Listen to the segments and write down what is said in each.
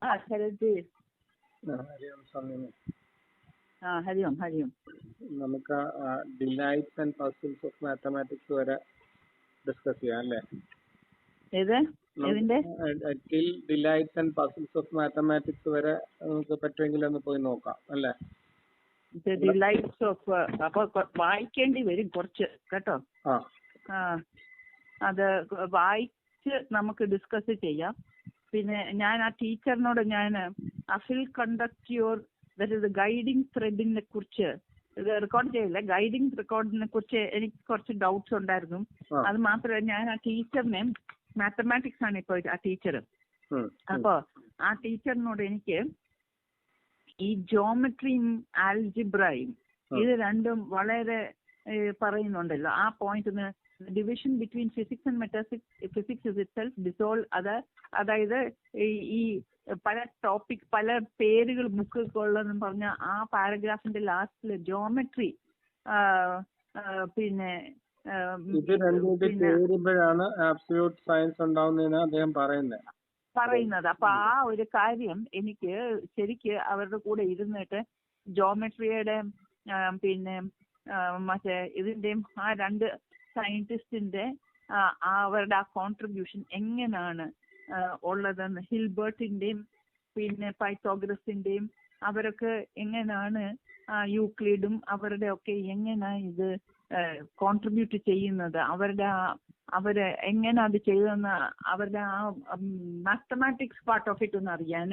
ശരത്. ഹരി ഓം. നമുക്ക് delights and puzzles of mathematics വരെ discuss ചെയ്യാം അല്ലേ? Delights and puzzles of mathematics വരെ നമുക്ക് പറ്റുമെങ്കിൽ ഒന്ന് പോയി നോക്കാം അല്ലേ? ഡിലൈറ്റ്സ് ഓഫ് അപ്പൊ വായിക്കേണ്ടി വരും കുറച്ച് കേട്ടോ. അത് വായിച്ച് നമുക്ക് ഡിസ്കസ് ചെയ്യാം. പിന്നെ ഞാൻ ആ ടീച്ചറിനോട് അഫിൽ കണ്ടക്ട് യുവർ ഗൈഡിങ് ത്രെഡിനെ കുറിച്ച് ഇത് റെക്കോർഡ് ചെയ്യില്ല. ഗൈഡിങ് റെക്കോർഡിനെ കുറിച്ച് എനിക്ക് കുറച്ച് ഡൗട്ട്സ് ഉണ്ടായിരുന്നു. അത് മാത്രമല്ല ഞാൻ ആ ടീച്ചറിനെ മാത്തമാറ്റിക്സ് ആണ് ഇപ്പോൾ ആ ടീച്ചർ. അപ്പൊ ആ ടീച്ചറിനോട് എനിക്ക് ഈ ജോമെട്രിയും ആൽജിബ്രയും ഇത് രണ്ടും വളരെ പറയുന്നുണ്ടല്ലോ. ആ point division between physics and metaphysics is itself dissolve. അതായത് ഈ പല ടോപ്പിക് പല പേരുകൾ ബുക്കുകളിലെന്നും പറഞ്ഞ ആ പാരഗ്രാഫിന്റെ ലാസ്റ്റില് ജോമെട്രി പിന്നെ പറയുന്നത്. അപ്പൊ ആ ഒരു കാര്യം എനിക്ക് ശരിക്ക് അവരുടെ കൂടെ ഇരുന്നിട്ട് ജോമെട്രിയുടെ പിന്നെ മറ്റേ ഇതിന്റെയും ആ രണ്ട് സയന്റിസ്റ്റിന്റെ അവരുടെ ആ കോൺട്രിബ്യൂഷൻ എങ്ങനെയാണ് ഉള്ളതെന്ന്, ഹിൽബർട്ടിന്റെയും പിന്നെ പൈത്തോഗ്രസിന്റെയും അവരൊക്കെ എങ്ങനെയാണ് യൂക്ലിഡും അവരുടെ ഒക്കെ എങ്ങനെയാണ് ഇത് കോൺട്രിബ്യൂട്ട് ചെയ്യുന്നത്, അവര് എങ്ങനെ അത് ചെയ്തെന്ന് അവരുടെ ആ മാത്തമാറ്റിക്സ് പാർട്ട് ഓഫ് ഇറ്റ് ഒന്ന് അറിയാൻ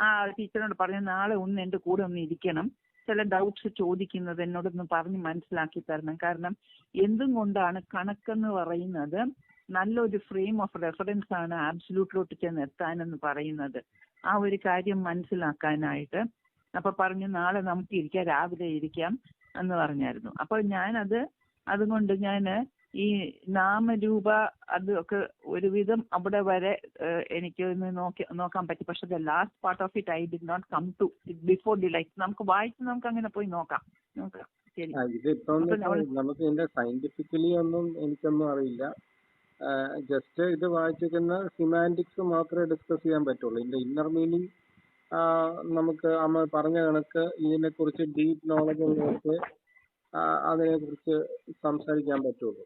ആ ടീച്ചറിനോട് പറഞ്ഞ നാളെ ഒന്ന് എൻ്റെ കൂടെ ഒന്ന് ഇരിക്കണം, ചില ഡൗട്ട്സ് ചോദിക്കുന്നത് എന്നോടൊന്ന് പറഞ്ഞ് മനസ്സിലാക്കി തരണം. കാരണം എന്തും കൊണ്ടാണ് കണക്കെന്ന് പറയുന്നത് നല്ലൊരു ഫ്രെയിം ഓഫ് റെഫറൻസ് ആണ് ആബ്സല്യൂട്ടിലോട്ട് ചെന്ന് എത്താനെന്ന് പറയുന്നത്. ആ ഒരു കാര്യം മനസ്സിലാക്കാനായിട്ട് അപ്പൊ പറഞ്ഞു നാളെ നമുക്ക് ഇരിക്കാം, രാവിലെ ഇരിക്കാം എന്ന് പറഞ്ഞായിരുന്നു. അപ്പൊ അതുകൊണ്ട് ഞാൻ ഈ നാമരൂപ അതൊക്കെ ഒരുവിധം അവിടെ വരെ എനിക്ക് നോക്കാൻ പറ്റി. പക്ഷെ the last part of it I did not come to before delight. നമുക്ക് വായിച്ച് നമുക്ക് അങ്ങനെ പോയി നോക്കാം. ശരി, നമുക്ക് ഇതിന്റെ സയന്റിഫിക്കലി ഒന്നും എനിക്കൊന്നും അറിയില്ല. ജസ്റ്റ് ഇത് വായിച്ചിരിക്കുന്ന സിമാൻറ്റിക്സ് മാത്രമേ ഡിസ്കസ് ചെയ്യാൻ പറ്റുള്ളൂ. ഇതിന്റെ ഇന്നർ മീനിങ് നമുക്ക് അമ്മ പറഞ്ഞ കണക്ക് ഇതിനെ കുറിച്ച് ഡീപ്പ് നോളജ് ഉള്ളവർക്ക് അതിനെ കുറിച്ച് സംസാരിക്കാൻ പറ്റുള്ളൂ.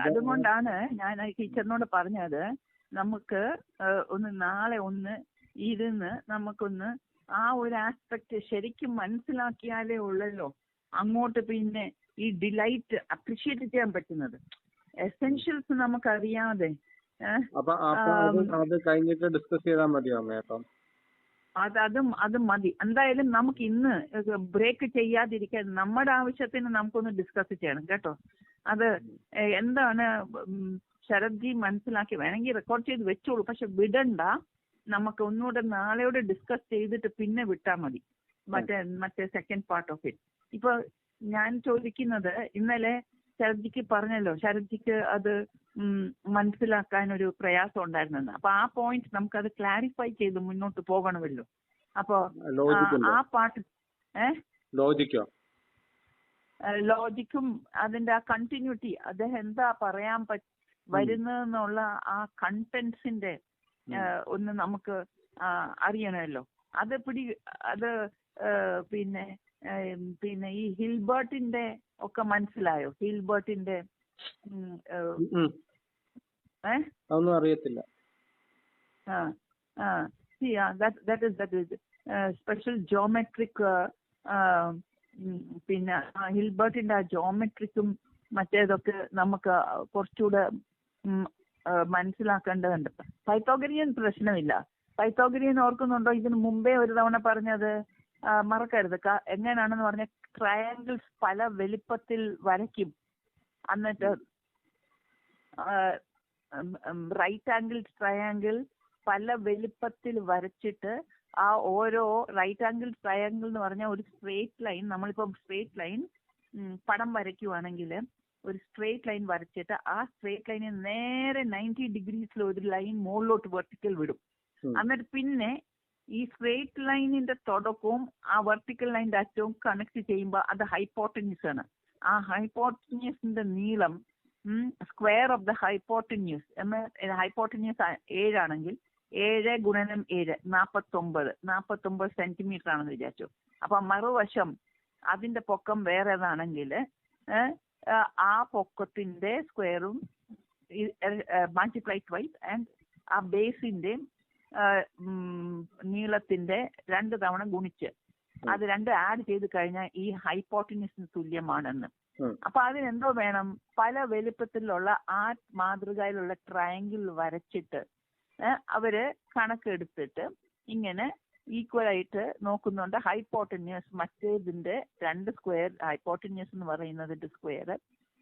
അതുകൊണ്ടാണ് ഞാൻ ടീച്ചറിനോട് പറഞ്ഞത് നമുക്ക് നാളെ ഇരുന്ന് നമുക്കൊന്ന് ആ ഒരു ആസ്പെക്ട് ശരിക്കും മനസ്സിലാക്കിയാലേ ഉള്ളല്ലോ അങ്ങോട്ട് പിന്നെ ഈ ഡിലൈറ്റ് അപ്രിഷിയേറ്റ് ചെയ്യാൻ പറ്റുന്നത്. എസെൻഷ്യൽസ് നമുക്കറിയാതെ അത് കഴിഞ്ഞിട്ട് ഡിസ്കസ് ചെയ്താൽ മതിയോ? അത് മതി. എന്തായാലും നമുക്ക് ഇന്ന് ബ്രേക്ക് ചെയ്യാതിരിക്കാൻ നമ്മുടെ ആവശ്യത്തിന് നമുക്കൊന്ന് ഡിസ്കസ് ചെയ്യണം കേട്ടോ. അത് എന്താണ് ശരത്ജി മനസ്സിലാക്കി വേണമെങ്കിൽ റെക്കോർഡ് ചെയ്ത് വെച്ചോളൂ, പക്ഷെ വിടണ്ട. നമുക്ക് ഒന്നുകൂടെ നാളെയോടെ ഡിസ്കസ് ചെയ്തിട്ട് പിന്നെ വിട്ടാൽ മതി മറ്റേ സെക്കൻഡ് പാർട്ട് ഓഫ് ഇറ്റ്. ഇപ്പൊ ഞാൻ ചോദിക്കുന്നത് ഇന്നലെ ശരത്ജിക്ക് പറഞ്ഞല്ലോ, ശരത്ജിക്ക് അത് മനസ്സിലാക്കാൻ ഒരു പ്രയാസം ഉണ്ടായിരുന്നെന്ന്. അപ്പൊ ആ പോയിന്റ് നമുക്കത് ക്ലാരിഫൈ ചെയ്ത് മുന്നോട്ട് പോകണമല്ലോ. അപ്പൊ ആ പാർട്ട് ലോജിക്കും അതിന്റെ ആ കണ്ടിന്യൂറ്റി, അദ്ദേഹം എന്താ പറയാൻ വരുന്നതെന്നുള്ള ആ കണ്ടന്റ്സിന്റെ ഒന്ന് നമുക്ക് അറിയണമല്ലോ. അത് പിന്നെ ഈ ഹിൽബർട്ടിന്റെ ഒക്കെ മനസ്സിലായോ? ഹിൽബർട്ടിന്റെ ഒന്നും അറിയത്തില്ല. that is special geometric പിന്നെ ഹിൽബർട്ടിന്റെ ആ ജോമെട്രിക്കും മറ്റേതൊക്കെ നമുക്ക് കുറച്ചുകൂടെ മനസ്സിലാക്കേണ്ടതുണ്ട്. പൈത്തോഗറിയൻ പ്രശ്നമില്ല. പൈത്തോഗറിയൻ ഓർക്കുന്നുണ്ടോ? ഇതിന് മുമ്പേ ഒരു തവണ പറഞ്ഞത് മറക്കരുത്. എങ്ങനെയാണെന്ന് പറഞ്ഞ ട്രയാങ്കിൾസ് പല വലിപ്പത്തിൽ വരയ്ക്കും, എന്നിട്ട് റൈറ്റ് ആംഗിൾ ട്രയാങ്കിൾ പല വലിപ്പത്തിൽ വരച്ചിട്ട് ആ ഓരോ റൈറ്റ് ആംഗിൾ ട്രയാങ്കിൾ എന്ന് പറഞ്ഞാൽ ഒരു സ്ട്രേറ്റ് ലൈൻ, നമ്മളിപ്പോൾ സ്ട്രേറ്റ് ലൈൻ പടം വരയ്ക്കുവാണെങ്കിൽ ഒരു സ്ട്രേറ്റ് ലൈൻ വരച്ചിട്ട് ആ സ്ട്രേറ്റ് ലൈനിൽ നേരെ 90 ഡിഗ്രീസിൽ ഒരു ലൈൻ മുകളിലോട്ട് വെർട്ടിക്കൽ വിടും. എന്നിട്ട് പിന്നെ ഈ സ്ട്രേറ്റ് ലൈനിന്റെ തുടക്കവും ആ വെർട്ടിക്കൽ ലൈനിന്റെ അറ്റവും കണക്ട് ചെയ്യുമ്പോൾ അത് ഹൈപ്പോട്ടന്യൂസ് ആണ്. ആ ഹൈപ്പോട്ടന്യൂസിന്റെ നീളം സ്ക്വയർ ഓഫ് ദ ഹൈപ്പോട്ടന്യൂസ് 7 ആണെങ്കിൽ 7 ഗുണനം 7 49 സെന്റിമീറ്റർ ആണെന്ന് വിചാരിച്ചു. അപ്പൊ മറുവശം അതിന്റെ പൊക്കം വേറെ ഏതാണെങ്കിൽ ആ പൊക്കത്തിന്റെ സ്ക്വയറും മൾട്ടിപ്ലൈ ട്വൈസ് ആൻഡ് ആ ബേസിന്റെ നീളത്തിന്റെ 2 തവണ ഗുണിച്ച് അത് 2 ആഡ് ചെയ്ത് കഴിഞ്ഞാൽ ഈ ഹൈപ്പോട്ടിനിസിന് തുല്യമാണെന്ന്. അപ്പൊ അതിനെന്തോ വേണം, പല വലുപ്പത്തിലുള്ള ആ മാതൃകയിലുള്ള ട്രയാങ്കിൾ വരച്ചിട്ട് അവര് കണക്കെടുത്തിട്ട് ഇങ്ങനെ ഈക്വൽ ആയിട്ട് നോക്കുന്നുണ്ട്. ഹൈപ്പോട്ടിന്യൂസ് മറ്റേതിന്റെ 2 സ്ക്വയർ, ഹൈപ്പോട്ടിന്യൂസ് എന്ന് പറയുന്നതിന്റെ സ്ക്വയർ,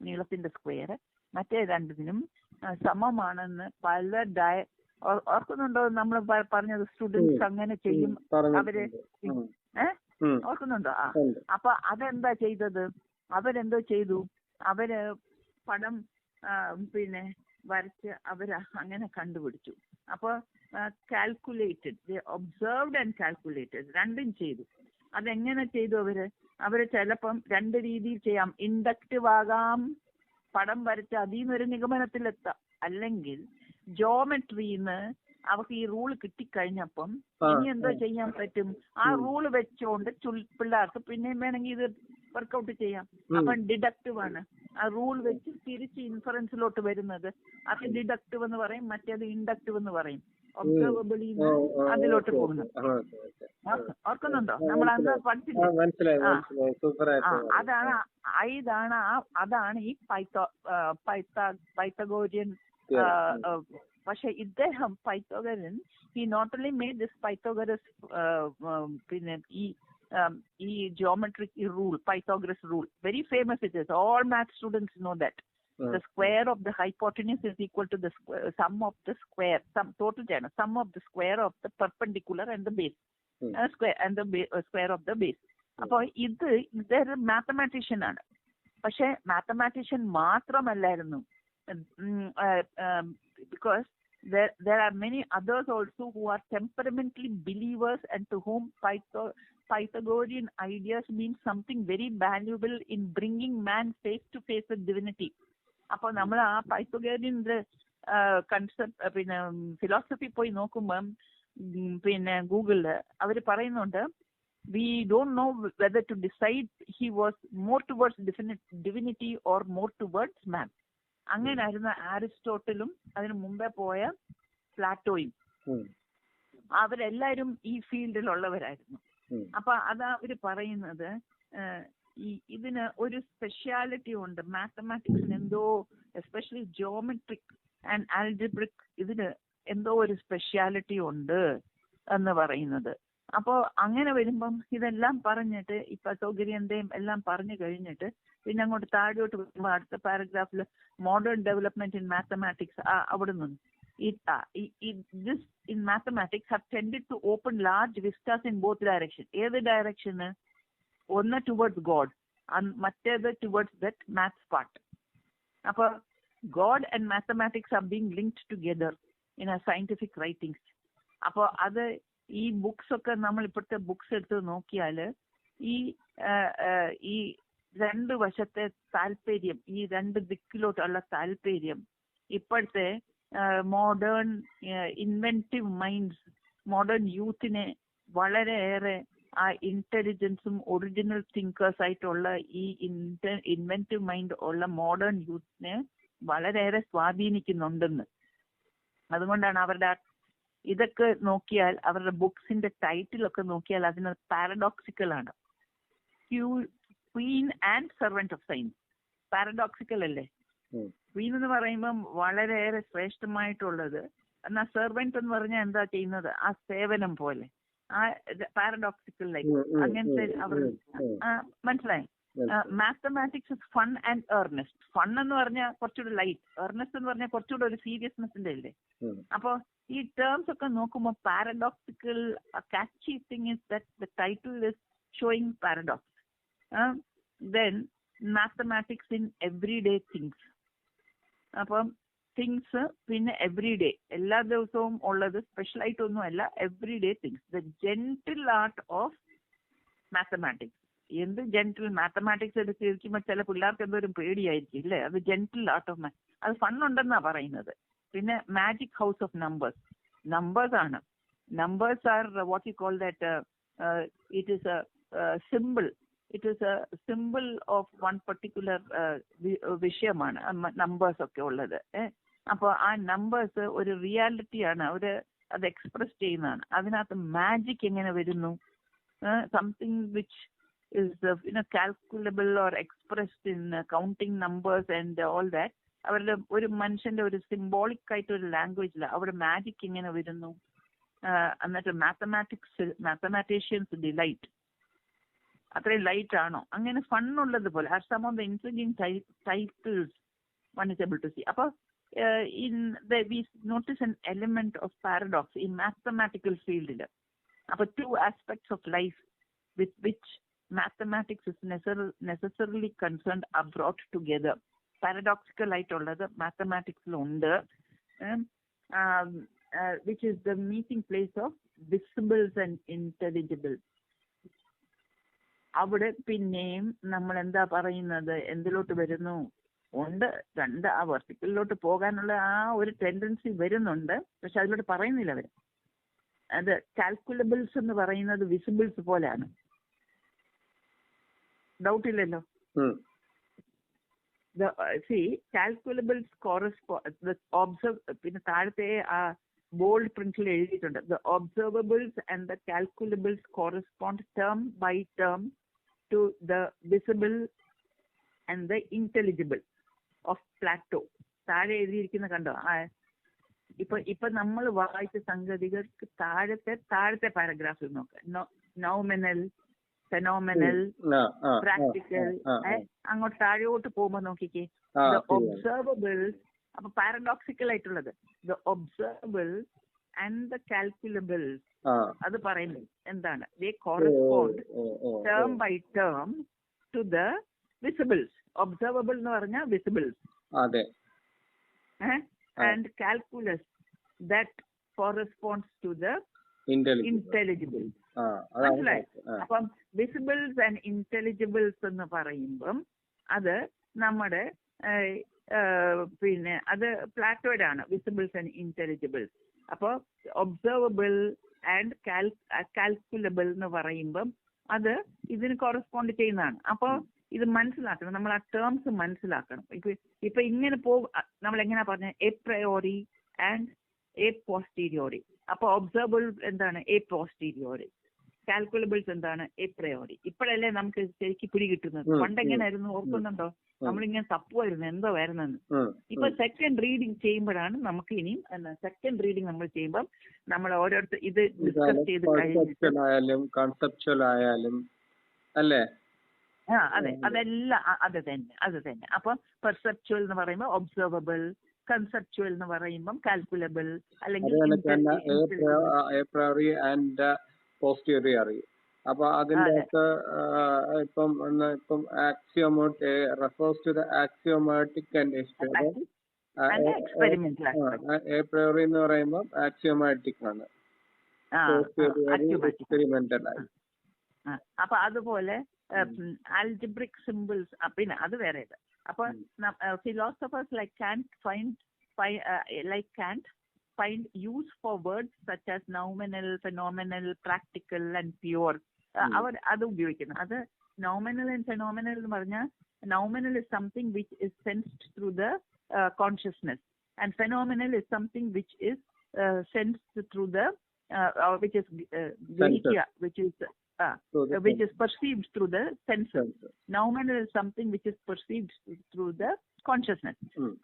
നീളത്തിന്റെ സ്ക്വയർ മറ്റേ രണ്ടിനും സമമാണെന്ന് പല ഓർക്കുന്നുണ്ടോ നമ്മൾ പറഞ്ഞത്? സ്റ്റുഡൻസ് അങ്ങനെ ചെയ്യും അവര്, ഓർക്കുന്നുണ്ടോ? അപ്പൊ അതെന്താ ചെയ്തത്? അവരെന്തോ ചെയ്തു, അവര് പടം പിന്നെ വരച്ച് അവര് അങ്ങനെ കണ്ടുപിടിച്ചു. അപ്പൊ കാൽക്കുലേറ്റഡ്, ഒബ്സർവ്ഡ് ആൻഡ് കാൽക്കുലേറ്റഡ് രണ്ടും ചെയ്തു. അതെങ്ങനെ ചെയ്തു അവര് ചിലപ്പം 2 രീതിയിൽ ചെയ്യാം. ഇൻഡക്റ്റീവ് ആകാം, പടം വരച്ച് അതിൽ നിന്നൊരു നിഗമനത്തിലെത്താം. അല്ലെങ്കിൽ ജോമെട്രിന്ന് അവർക്ക് ഈ റൂള് കിട്ടിക്കഴിഞ്ഞപ്പം ഇനി എന്തോ ചെയ്യാൻ പറ്റും, ആ റൂള് വെച്ചോണ്ട് പിള്ളേർക്ക് പിന്നെയും വേണമെങ്കിൽ ഇത് വർക്കൗട്ട് ചെയ്യാം. അപ്പൊ ഡിഡക്റ്റീവ് ആണ്. ആ റൂൾ വെച്ച് തിരിച്ച് ഇൻഫറൻസിലോട്ട് വരുന്നത് അത് ഡിഡക്റ്റീവ് എന്ന് പറയും, മറ്റേത് ഇൻഡക്റ്റീവ് എന്ന് പറയും. ഒബ്സർവബിളി അതിലോട്ട് പോകുന്നു. ഓർക്കുന്നുണ്ടോ? നമ്മൾ അന്ന് പഠിച്ചില്ലേ? അതാണ് ഈ പൈത്തഗോറിയൻ. പക്ഷെ ഇദ്ദേഹം Pythagorean, he not only made this Pythagoras പിന്നെ ഈ geometric rule, Pythagoras rule, very famous it is. All math students know that. The square of the hypotenuse is equal to the sum of the square, sum of the square of the perpendicular and the base, square and the square of the base. അപ്പൊ ഇതൊരു mathematician ആണ്. പക്ഷെ mathematician മാത്രമല്ലായിരുന്നു, because there are many others also who are temperamentally believers and to whom Pythagorean ideas mean something very valuable in bringing man face to face with divinity. അപ്പൊ നമ്മൾ ആ Pythagorean concept പിന്നെ philosophy പോയി നോക്കുമ്പം പിന്നെ ഗൂഗിളില് അവര് പറയുന്നുണ്ട്, we don't know whether to decide he was more towards divinity or more towards man. അങ്ങനായിരുന്നു അരിസ്റ്റോട്ടലും അതിന് മുമ്പേ പോയ പ്ലാറ്റോയും. അവരെല്ലാരും ഈ ഫീൽഡിലുള്ളവരായിരുന്നു. അപ്പൊ അതാ അവര് പറയുന്നത്, ഇതിന് ഒരു സ്പെഷ്യാലിറ്റി ഉണ്ട് മാത്തമാറ്റിക്സിന്, എന്തോ എസ്പെഷ്യലി ജോമെട്രിക് ആൻഡ് ആൽജിബ്രിക്, ഇതിന് എന്തോ ഒരു സ്പെഷ്യാലിറ്റി ഉണ്ട് എന്ന് പറയുന്നത്. അപ്പോ അങ്ങനെ വരുമ്പം ഇതെല്ലാം പറഞ്ഞിട്ട് ഈ പൈത്തഗോറിയന്റെയും എല്ലാം പറഞ്ഞു കഴിഞ്ഞിട്ട് പിന്നെ അങ്ങോട്ട് താഴോട്ട് വരുമ്പോൾ അടുത്ത പാരഗ്രാഫിൽ മോഡേൺ ഡെവലപ്മെന്റ് ഇൻ മാത്തമാറ്റിക്സ്, അവിടെ നിന്ന് this in mathematics have tended to open large vistas in both directions. ഏത് ഡയറക്ഷന്? ഒന്ന് ടുവേർഡ്സ് ഗോഡ്, മറ്റേത് ടുവേർഡ്സ് ദറ്റ് മാത്സ് പാർട്ട്. അപ്പൊ God and mathematics are being linked together in A scientific writings. അപ്പൊ അത് ഈ books ഒക്കെ നമ്മൾ ഇപ്പോഴത്തെ ബുക്സ് എടുത്ത് നോക്കിയാല് ഈ 2 വശത്തെ താല്പര്യം, ഈ 2 ദിക്കിലോട്ടുള്ള താല്പര്യം ഇപ്പോഴത്തെ മോഡേൺ ഇൻവെന്റീവ് മൈൻഡ്സ്, മോഡേൺ യൂത്തിനെ വളരെയേറെ ആ ഇന്റലിജൻസും ഒറിജിനൽ തിങ്കേഴ്സ് ആയിട്ടുള്ള ഈ ഇൻവെന്റീവ് മൈൻഡ് ഉള്ള മോഡേൺ യൂത്തിനെ വളരെയേറെ സ്വാധീനിക്കുന്നുണ്ടെന്ന്. അതുകൊണ്ടാണ് അവരുടെ ഇതൊക്കെ നോക്കിയാൽ, അവരുടെ ബുക്സിന്റെ ടൈറ്റിലൊക്കെ നോക്കിയാൽ അതിന് പാരഡോക്സിക്കൽ ആണ്. Queen and servant of science, paradoxical അല്ലേ? ക്വീൻ എന്ന് പറയുമ്പം വളരെയേറെ ശ്രേഷ്ഠമായിട്ടുള്ളത്, എന്നാൽ സെർവന്റ് എന്ന് പറഞ്ഞാൽ എന്താ ചെയ്യുന്നത്? ആ സേവനം പോലെ, ആ പാരഡോക്സിക്കൽ ലൈക്ക് അങ്ങനത്തെ അവർ മനസ്സിലായി. Mathematics is fun and earnest. Fun എന്ന് പറഞ്ഞാൽ കുറച്ചുകൂടെ ലൈറ്റ്, ഏർനെസ്റ്റ് എന്ന് പറഞ്ഞാൽ കുറച്ചുകൂടെ ഒരു സീരിയസ്നെസിന്റെ അല്ലേ. അപ്പൊ ഈ ടേംസ് ഒക്കെ നോക്കുമ്പോൾ paradoxical catchy thing is that the title is showing paradox. Then mathematics in everyday things. അപ്പം തിങ്സ് പിന്നെ എവ്രിഡേ, എല്ലാ ദിവസവും ഉള്ളത്, സ്പെഷ്യൽ ആയിട്ടൊന്നും അല്ല, everyday things. The gentle art of mathematics. എന്ത് ജെന്റിൽ? മാത്തമാറ്റിക്സ് എടുത്തിരിക്കുമ്പോൾ ചില പിള്ളേർക്ക് എന്തോരും പേടിയായിരിക്കും ഇല്ലേ? അത് ജെന്റിൽ ആർട്ട് ഓഫ് അത് ഫണ്ണുണ്ടെന്നാ പറയുന്നത്. പിന്നെ magic house of numbers, numbers ആണ്. Numbers are what you call that, it is a simple. It is a simple of one particular വിഷയമാണ് നമ്പേഴ്സ് ഒക്കെ ഉള്ളത്. അപ്പോൾ ആ നമ്പേഴ്സ് ഒരു റിയാലിറ്റിയാണ്, അത് എക്സ്പ്രസ് ചെയ്യുന്നതാണ്. അതിനകത്ത് മാജിക് എങ്ങനെ വരുന്നു? Something which is കാൽക്കുലബിൾ or expressed in counting numbers and all that. അവരുടെ ഒരു മനുഷ്യന്റെ ഒരു സിംബോളിക് ആയിട്ട് ഒരു ലാംഗ്വേജിൽ അവിടെ മാജിക് എങ്ങനെ വരുന്നു? എന്നിട്ട് മാത്തമാറ്റീഷ്യൻസ് ഡിലൈറ്റ്. അത്രയും ലൈറ്റ് ആണോ? അങ്ങനെ ഫണ്ണുള്ളത് പോലെ are some of the intriguing titles one is able to see. അപ്പോൾ we notice an element of paradox in mathematical field. അപ്പോൾ 2 aspects of life with which mathematics is necessarily concerned are brought together. Paradoxical ആയിട്ടുള്ളത് മാത്തമാറ്റിക്സിലുണ്ട്, which is the meeting place of visibles and intelligibles. അവിടെ പിന്നെയും നമ്മൾ എന്താ പറയുന്നത്, എന്തിലോട്ട് വരുന്നു? ഉണ്ട്, 2 ആ വെർട്ടിക്കലിലോട്ട് പോകാനുള്ള ആ ഒരു ടെൻഡൻസി വരുന്നുണ്ട്. പക്ഷെ അതിലോട്ട് പറയുന്നില്ല അവർ. അത് കാൽക്കുലബിൾസ് എന്ന് പറയുന്നത് വിസിബിൾസ് പോലെയാണ്. ഡൗട്ട് ഇല്ലല്ലോ? കാൽക്കുലബിൾസ് പിന്നെ താഴത്തെ ആ ബോൾഡ് പ്രിന്റിൽ എഴുതിയിട്ടുണ്ട്, the observables and the calculables correspond term by term to the visible and the intelligible of Plato. താഴെ എഴുതിയിരിക്കുന്ന കണ്ടോ? ഇപ്പൊ നമ്മൾ വായിച്ച സംഗതികൾക്ക് താഴത്തെ പാരഗ്രാഫിൽ നോക്കാം. നൗമിനൽ, ഫെനോമിനൽ, പ്രാക്ടിക്കൽ, അങ്ങോട്ട് താഴോട്ട് പോകുമ്പോ നോക്കിക്കേ, ദ ഒബ്സർവബിൾസ്. അപ്പൊ പാരഡോക്സിക്കൽ ആയിട്ടുള്ളത് the observables and the calculables. അത് പറയുന്നത് എന്താണ്? They correspond term by term to the visibles. Observable എന്ന് പറഞ്ഞാൽ visibles, and calculus that corresponds to the intelligibles. മനസ്സിലായി? അപ്പം വിസിബിൾസ് ആൻഡ് ഇന്റലിജിബിൾസ് എന്ന് പറയുമ്പം അത് നമ്മുടെ പിന്നെ അത് പ്ലാറ്റോയുടെ ആണ്, വിസിബിൾസ് ആൻഡ് ഇന്റലിജിബിൾസ്. അപ്പോൾ ഒബ്സർവബിൾ ആൻഡ് കാൽക്കുലബിൾ എന്ന് പറയുമ്പം അത് ഇതിന് കോറസ്പോണ്ട് ചെയ്യുന്നതാണ്. അപ്പോൾ ഇത് മനസ്സിലാക്കണം, നമ്മൾ ആ ടേംസ് മനസ്സിലാക്കണം. ഇപ്പൊ ഇങ്ങനെ നമ്മൾ എങ്ങനെയാ പറഞ്ഞത്? A priori and A posteriori. അപ്പൊ ഒബ്സർവബിൾ എന്താണ്? A posteriori. കാൽക്കുലബിൾസ് എന്താണ്? A priori. ഇപ്പോഴല്ലേ നമുക്ക് ശരിക്കും പിടി കിട്ടുന്നത്. പണ്ടെങ്ങനെയായിരുന്നു ഓർക്കുന്നുണ്ടോ? നമ്മളിങ്ങനെ തപ്പുമായിരുന്നു എന്തോ വരുന്നെന്ന്. ഇപ്പൊ സെക്കൻഡ് റീഡിങ് ചെയ്യുമ്പോഴാണ് നമുക്ക് ഇനിയും സെക്കൻഡ് റീഡിങ് നമ്മൾ ചെയ്യുമ്പോൾ നമ്മൾ ഓരോരുത്തർ ഇത് ഡിസ്കസ് ചെയ്ത് കഴിഞ്ഞാലും കോൺസെപ്ച്വൽ ആയാലും അല്ലേ? അതെ, അതെല്ലാം അത് തന്നെ. അപ്പൊ പെർസെപ്ച്വൽ എന്ന് പറയുമ്പോൾ ഒബ്സർവബിൾ, കൺസെപ്ച്വൽ എന്ന് പറയുമ്പോൾ കാൽക്കുലബിൾ, അല്ലെങ്കിൽ പോസ്റ്റീരിയറി. അപ്പൊ അതിന്റെ ഒക്കെ ഇപ്പം axiomatic refers to the axiomatic and എപ്രിയോറി എന്ന് പറയുമ്പോൾ ആക്സിയോമാറ്റിക് ആണ്, എക്സ്പെരിമെന്റൽ ആയി. അപ്പൊ അതുപോലെ algebraic symbols, പിന്നെ അത് വേറെ. അപ്പൊ philosophers like Kant find use for words such as nominal, phenomenal, practical and pure. അവർ അത് ഉപയോഗിക്കുന്നു. അത് nominal and phenomenal എന്ന് പറഞ്ഞാൽ nominal is something which is sensed through the consciousness, and phenomenal is something which is sensed through the which is grihya, which is perceived through the senses. Nominal is something which is perceived through the consciousness.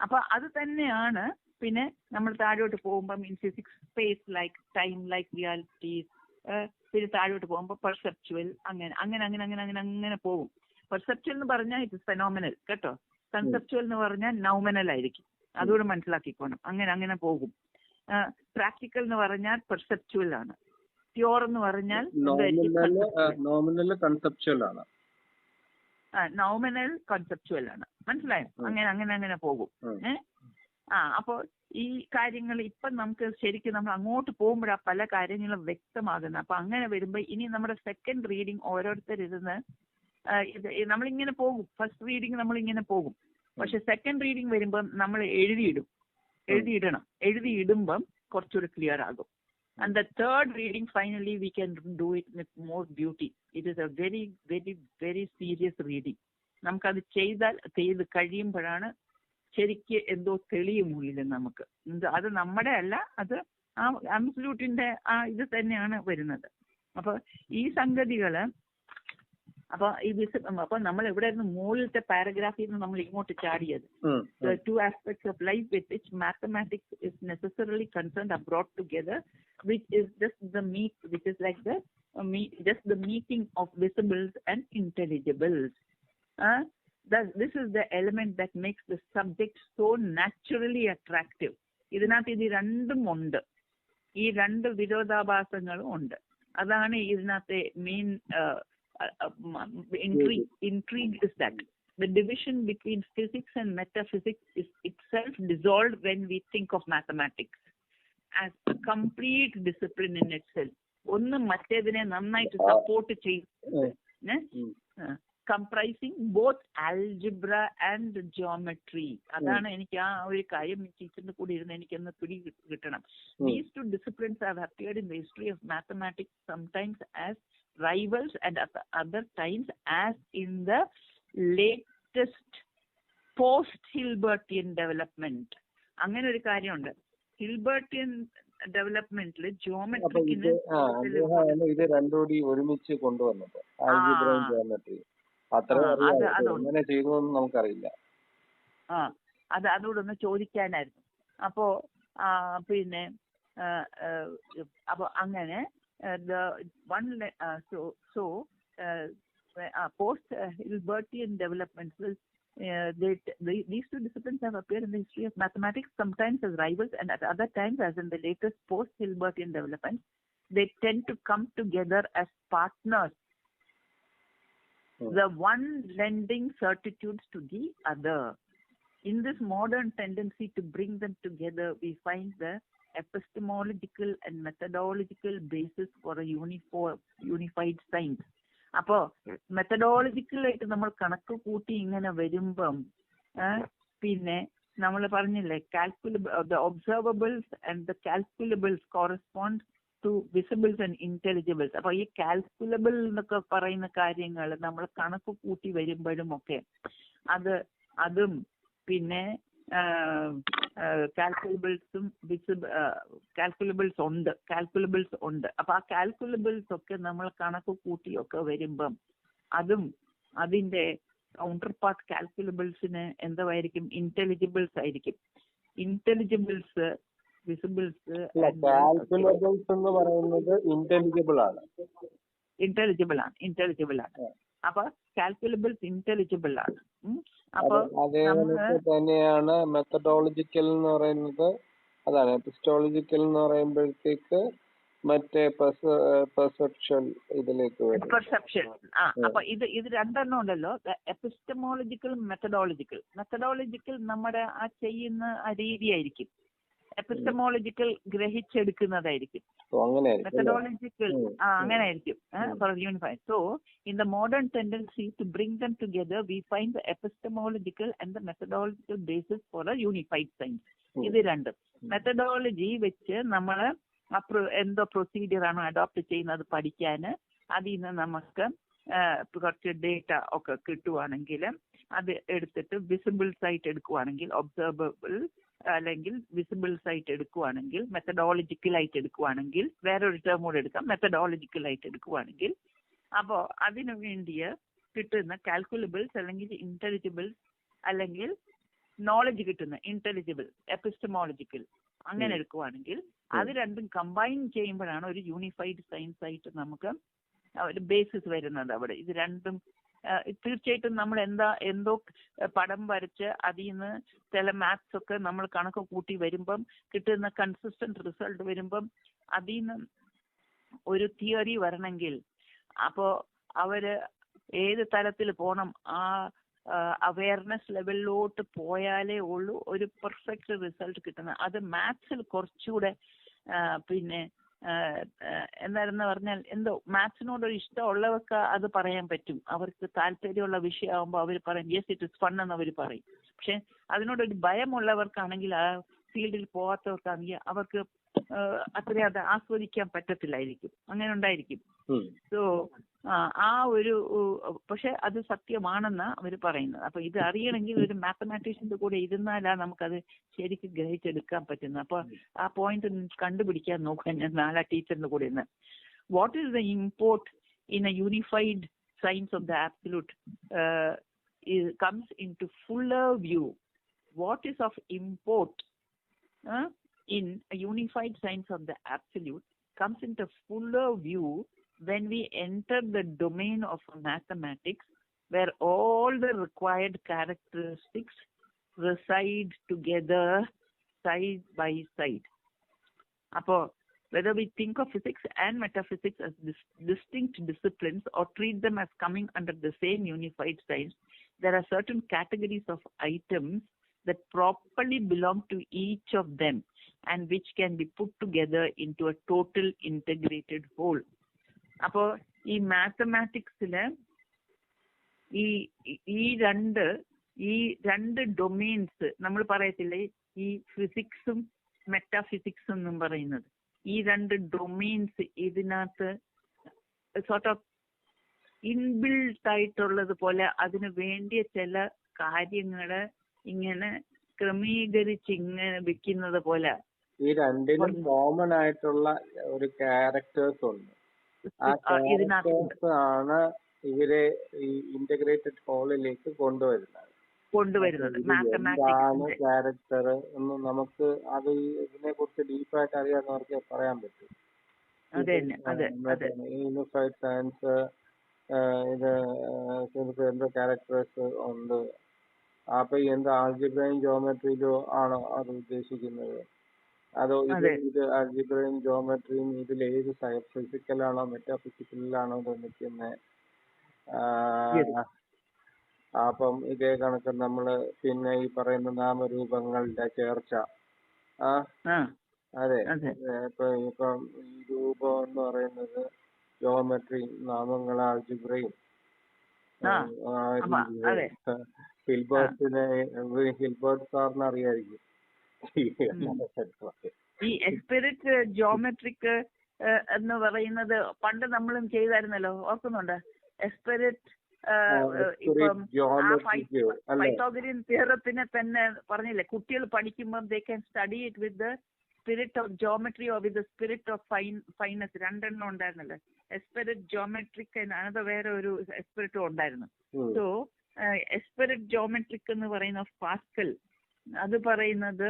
അപ്പൊ അത് തന്നെയാണ് പിന്നെ നമ്മൾ താഴോട്ട് പോകുമ്പോൾ in physics space like time like realities. പിന്നെ താഴോട്ട് പോകുമ്പോൾ പെർസെപ്ച്വൽ, അങ്ങനെ പോകും. പെർസെപ്ച്വൽ എന്ന് പറഞ്ഞാൽ ഇറ്റ് ഇസ് ഫെനോമിനൽ കേട്ടോ. കൺസെപ്ച്വൽ എന്ന് പറഞ്ഞാൽ നൗമിനൽ ആയിരിക്കും. അതുകൂടെ മനസ്സിലാക്കിക്കോണം. അങ്ങനെ പോകും. പ്രാക്ടിക്കൽ എന്ന് പറഞ്ഞാൽ പെർസെപ്ച്വൽ ആണ്. പ്യൂർ എന്ന് പറഞ്ഞാൽ നോമിനൽ കൺസെപ്ച്വൽ ആണ്. നോമിനൽ കൺസെപ്ച്വൽ ആണ്. മനസ്സിലായോ? അങ്ങനെ പോകും. അപ്പൊ ഈ കാര്യങ്ങൾ ഇപ്പൊ നമുക്ക് ശരിക്കും നമ്മൾ അങ്ങോട്ട് പോകുമ്പോഴാണ് പല കാര്യങ്ങളും വ്യക്തമാകുന്നത്. അപ്പൊ അങ്ങനെ വരുമ്പോ ഇനി നമ്മുടെ സെക്കൻഡ് റീഡിങ് ഓരോരുത്തരിരുന്ന് നമ്മളിങ്ങനെ പോകും. ഫസ്റ്റ് റീഡിങ് നമ്മളിങ്ങനെ പോകും. പക്ഷെ സെക്കൻഡ് റീഡിങ് വരുമ്പം നമ്മൾ എഴുതിയിടും. എഴുതിയിടുമ്പം കുറച്ചുകൂടി ക്ലിയർ ആകും. And the third reading, finally, we can do it with more beauty. It is a very, very, very serious reading. നമുക്കത് ചെയ്ത് കഴിയുമ്പോഴാണ് ശരിക്ക് എന്തോ തെളിയുമുള്ളിൽ നമുക്ക്. അത് നമ്മുടെ അല്ല, അത് ആ അബ്സല്യൂട്ടിന്റെ ആ ഇത് തന്നെയാണ് വരുന്നത്. അപ്പൊ ഈ സംഗതികള് അപ്പൊ നമ്മൾ എവിടെ നിന്ന് മുകളിലത്തെ പാരഗ്രാഫിൽ നിന്ന് നമ്മൾ ഇങ്ങോട്ട് ചാടിയത്. The two aspects of life with which mathematics is necessarily concerned are brought together, which is just the which is like just the meeting of visibles and intelligibles. This is the element that makes the subject so naturally attractive. ഇതിനകത്ത് ഇത് രണ്ടും ഉണ്ട്, ഈ രണ്ട് വിരോധാഭാസങ്ങളും ഉണ്ട്. അതാണ് ഇതിനകത്തെ main intrigue is that the division between physics and metaphysics is itself dissolved when we think of mathematics as a complete discipline in itself. ഒന്ന് മറ്റേതിനെ നന്നായിട്ട് സപ്പോർട്ട് ചെയ്യും, comprising both algebra and geometry. അതാണ് എനിക്ക് ആ ഒരു കാര്യം ടീച്ചറിന്റെ കൂടെ ഇരുന്ന് എനിക്കൊന്ന് പിടി കിട്ടണം. These two disciplines have appeared in the history of mathematics, sometimes as rivals and at other times as in the latest post-Hilbertian development. അങ്ങനെ ഒരു കാര്യമുണ്ട്. ഹിൽബർട്ടിയൻ ഡെവലപ്മെന്റിൽ ജോമെട്രിക്കിന് ഇത് രണ്ടുകൂടി ഒരുമിച്ച് കൊണ്ടുവന്നത് ആൽജിബ്രയും ജോമെട്രിയും. അങ്ങനെ ചെയ്തതൊന്നും നമുക്കറിയില്ല. അതോടൊന്ന് ചോദിക്കാനായിരുന്നു. അപ്പോ പിന്നെ അപ്പൊ അങ്ങനെ post Hilbertian developments, these two disciplines have appeared in the history of mathematics, sometimes as rivals and at other times, as in the latest post Hilbertian developments, they tend to come together as partners, the one lending certitudes to the other. In this modern tendency to bring them together, we find the epistemological and methodological basis for a unified science. അപ്പോ മെത്തഡോളജിക്കലായിട്ട് നമ്മൾ കണക്ക് കൂട്ടി ഇങ്ങനെ വരുമ്പം പിന്നെ നമ്മൾ പറഞ്ഞില്ലേ, the observables and the calculables correspond to visibles and intelligibles. അപ്പൊ ഈ കാൽക്കുലബിൾ എന്നൊക്കെ പറയുന്ന കാര്യങ്ങൾ നമ്മൾ കണക്ക് കൂട്ടി വരുമ്പോഴും ഒക്കെ അതും പിന്നെ കാൽക്കുലബിൾസ് ഉണ്ട്. അപ്പൊ ആ കാൽക്കുലബിൾസ് ഒക്കെ നമ്മൾ കണക്ക് കൂട്ടിയൊക്കെ വരുമ്പം അതും അതിന്റെ കൗണ്ടർ പാർട്ട് കാൽക്കുലബിൾസിന് എന്തായിരിക്കും? ഇന്റലിജിബിൾസ് ആയിരിക്കും. ഇന്റലിജിബിൾസ്, വിസിബിൾസ്, കാൽക്കുലബിൾസ് എന്ന് പറയുന്നത് ഇന്റലിജിബിൾ ആണ്. അപ്പൊ കാൽക്കുലബിൾസ് ഇന്റലിജിബിൾ ആണ്. അപ്പൊ തന്നെയാണ് മെത്തഡോളജിക്കൽ എന്ന് പറയുന്നത്. അതാണ് എപ്പിസ്റ്റോളജിക്കൽ എന്ന് പറയുമ്പോഴത്തേക്ക് മറ്റേ പെർസെപ്ഷൻ ഇതിലേക്ക് വരും. അപ്പൊ ഇത് രണ്ടെണ്ണം ഉണ്ടല്ലോ, എപ്പിസ്റ്റമോളജിക്കൽ, മെത്തഡോളജിക്കൽ നമ്മുടെ ആ ചെയ്യുന്ന ആ രീതിയായിരിക്കും. എപ്പിസ്റ്റമോളജിക്കൽ ഗ്രഹിച്ചെടുക്കുന്നതായിരിക്കും. മെത്തഡോളജിക്കൽ അങ്ങനെ ആയിരിക്കും for unified. So in the modern tendency to bring them together, we find the epistemological and the methodological basis for a unified science. ഇത് രണ്ടും മെത്തഡോളജി വെച്ച് നമ്മൾ എന്തോ പ്രൊസീജിയർ ആണോ അഡോപ്റ്റ് ചെയ്യുന്നത് പഠിക്കാന്, അതിൽ നിന്ന് നമുക്ക് കുറച്ച് ഡേറ്റ ഒക്കെ കിട്ടുവാണെങ്കിൽ അത് എടുത്തിട്ട് വിസിബിൾസ് ആയിട്ട് എടുക്കുവാണെങ്കിൽ, ഒബ്സർവബിൾ അല്ലെങ്കിൽ വിസിബിൾസ് ആയിട്ട് എടുക്കുവാണെങ്കിൽ, മെത്തഡോളജിക്കലായിട്ട് എടുക്കുവാണെങ്കിൽ, വേറൊരു ടേം കൂടെ എടുക്കാം, മെത്തഡോളജിക്കലായിട്ട് എടുക്കുവാണെങ്കിൽ, അപ്പോൾ അതിനു വേണ്ടിയ കിട്ടുന്ന കാൽക്കുലബിൾസ് അല്ലെങ്കിൽ ഇന്റലിജിബിൾസ് അല്ലെങ്കിൽ നോളജ് കിട്ടുന്ന ഇന്റലിജിബിൾ, എപ്പിസ്റ്റമോളജിക്കൽ അങ്ങനെ എടുക്കുവാണെങ്കിൽ അത് രണ്ടും കമ്പൈൻ ചെയ്യുമ്പോഴാണ് ഒരു യൂണിഫൈഡ് സയൻസ് ആയിട്ട് നമുക്ക് ഒരു ബേസിസ് വരുന്നത് അവിടെ. ഇത് രണ്ടും തീർച്ചയായിട്ടും നമ്മൾ എന്തോ പടം വരച്ച് അതിൽ നിന്ന് ചില മാത്സ് ഒക്കെ നമ്മൾ കണക്ക് കൂട്ടി വരുമ്പം കിട്ടുന്ന കൺസിസ്റ്റന്റ് റിസൾട്ട് വരുമ്പം അതിൽ നിന്ന് ഒരു തിയറി വരണമെങ്കിൽ അപ്പോൾ അവര് ഏത് തലത്തിൽ പോകണം, ആ അവയർനെസ് ലെവലിലോട്ട് പോയാലേ ഉള്ളൂ ഒരു പെർഫെക്റ്റ് റിസൾട്ട് കിട്ടുന്നത്. അത് മാത്സിൽ കുറച്ചുകൂടെ പിന്നെ എന്തായിരുന്നു പറഞ്ഞാൽ എന്തോ മാത്സിനോടൊരു ഇഷ്ടമുള്ളവർക്ക് അത് പറയാൻ പറ്റും. അവർക്ക് താല്പര്യമുള്ള വിഷയമാകുമ്പോൾ അവർ പറയും യെസ് ഇറ്റ് ഇസ് ഫൺ എന്ന് അവർ പറയും. പക്ഷെ അതിനോടൊരു ഭയമുള്ളവർക്കാണെങ്കിൽ, ആ ഫീൽഡിൽ പോകാത്തവർക്കാണെങ്കിൽ അവർക്ക് അത്രയും അത് ആസ്വദിക്കാൻ പറ്റത്തില്ലായിരിക്കും, അങ്ങനെ ഉണ്ടായിരിക്കും. സോ ആ ഒരു പക്ഷെ അത് സത്യമാണെന്നാ അവർ പറയുന്നത്. അപ്പൊ ഇത് അറിയണമെങ്കിൽ ഒരു മാത്തമാറ്റീഷ്യന്റെ കൂടെ ഇരുന്നാലാ നമുക്കത് ശരിക്കും ഗ്രഹിച്ചെടുക്കാൻ പറ്റുന്നത്. അപ്പൊ ആ പോയിന്റ് കണ്ടുപിടിക്കാൻ നോക്കാൻ ഞാൻ നാളെ ടീച്ചറിന്റെ കൂടെ ഇന്ന്. What is the import in A unified science of the absolute comes into fuller view. What is of import in a unified science of the absolute comes into fuller view when we enter the domain of mathematics, where all the required characteristics reside together side by side. Apo whether we think of physics and metaphysics as distinct disciplines or treat them as coming under the same unified science, there are certain categories of items that properly belong to each of them and which can be put together into a total integrated whole. Appo ee mathematics le ee രണ്ട് domains നമ്മൾ പറയത്തില്ലേ, ഈ ഫിസിക്സും മെറ്റാഫിസിക്സും എന്നും പറയുന്നത്, ഈ രണ്ട് domains ഇതിനകത്ത് sort of inbuilt ആയിട്ടുള്ളത് പോലെ അതിന് വേണ്ടിയ ചില കാര്യങ്ങള് ഇങ്ങനെ ക്രമീകരിച്ച് ഇങ്ങനെ വെക്കുന്നത് പോലെ. ഈ രണ്ടിനും കോമൺ ആയിട്ടുള്ള ഒരു ക്യാരക്ടേഴ്സ് ഉണ്ട്. ആ ക്യാരക്ടേഴ്സ് ആണ് ഇവരെ ഈ ഇന്റഗ്രേറ്റഡ് ഹോളിലേക്ക് കൊണ്ടുവരുന്നത്. എന്താണ് ക്യാരക്ടർ എന്ന് നമുക്ക് അത് ഇതിനെ കുറിച്ച് ഡീപ്പായിട്ട് അറിയാവുന്നവർക്ക് പറയാൻ പറ്റും. യൂണിഫൈഡ് സയൻസ് ഇത് എന്തോ ക്യാരക്ടേഴ്സ് ഉണ്ട്. അപ്പൊ എന്ത് ആൽജിബ്രയും ജോമെട്രിയിലോ ആണോ അത് ഉദ്ദേശിക്കുന്നത്? അതോ ഇത് ആൽജിബ്രയും ജോമെട്രിയും ഇതിൽ ഏത് ഫിസിക്കലാണോ മെറ്റാഫിസിക്കലിലാണോ നിൽക്കുന്നത്? അപ്പം ഇതേ കണക്ക് നമ്മള് പിന്നെ ഈ പറയുന്ന നാമരൂപങ്ങളുടെ ചേർച്ച. അതെ, ഇപ്പം ഈ രൂപം എന്ന് പറയുന്നത് ജോമെട്രി, നാമങ്ങൾ ആൽജിബ്രയും. ഹിൽബർട്ട് സാറിന് അറിയായിരിക്കും ഈ എസ്പിരിറ്റ് ജോമെട്രിക് എന്ന് പറയുന്നത് പണ്ട് നമ്മളും ചെയ്തായിരുന്നല്ലോ, ഓർക്കുന്നുണ്ട്? എസ്പിരിറ്റ് ഇപ്പം പൈതോഗറിയൻ തിയറത്തിനെ തന്നെ പറഞ്ഞില്ലേ, കുട്ടികൾ പഠിക്കുമ്പോൾ they can study it with the spirit of geometry or with the spirit of ഫൈനസ്. രണ്ടെണ്ണം ഉണ്ടായിരുന്നല്ലോ, എസ്പിരിറ്റ് ജോമെട്രിക്, അത് വേറെ ഒരു എസ്പിരിറ്റും ഉണ്ടായിരുന്നു. സോ എസ്പിരിറ്റ് ജോമെട്രിക് എന്ന് പറയുന്ന പാസ്കൽ, അത് പറയുന്നത്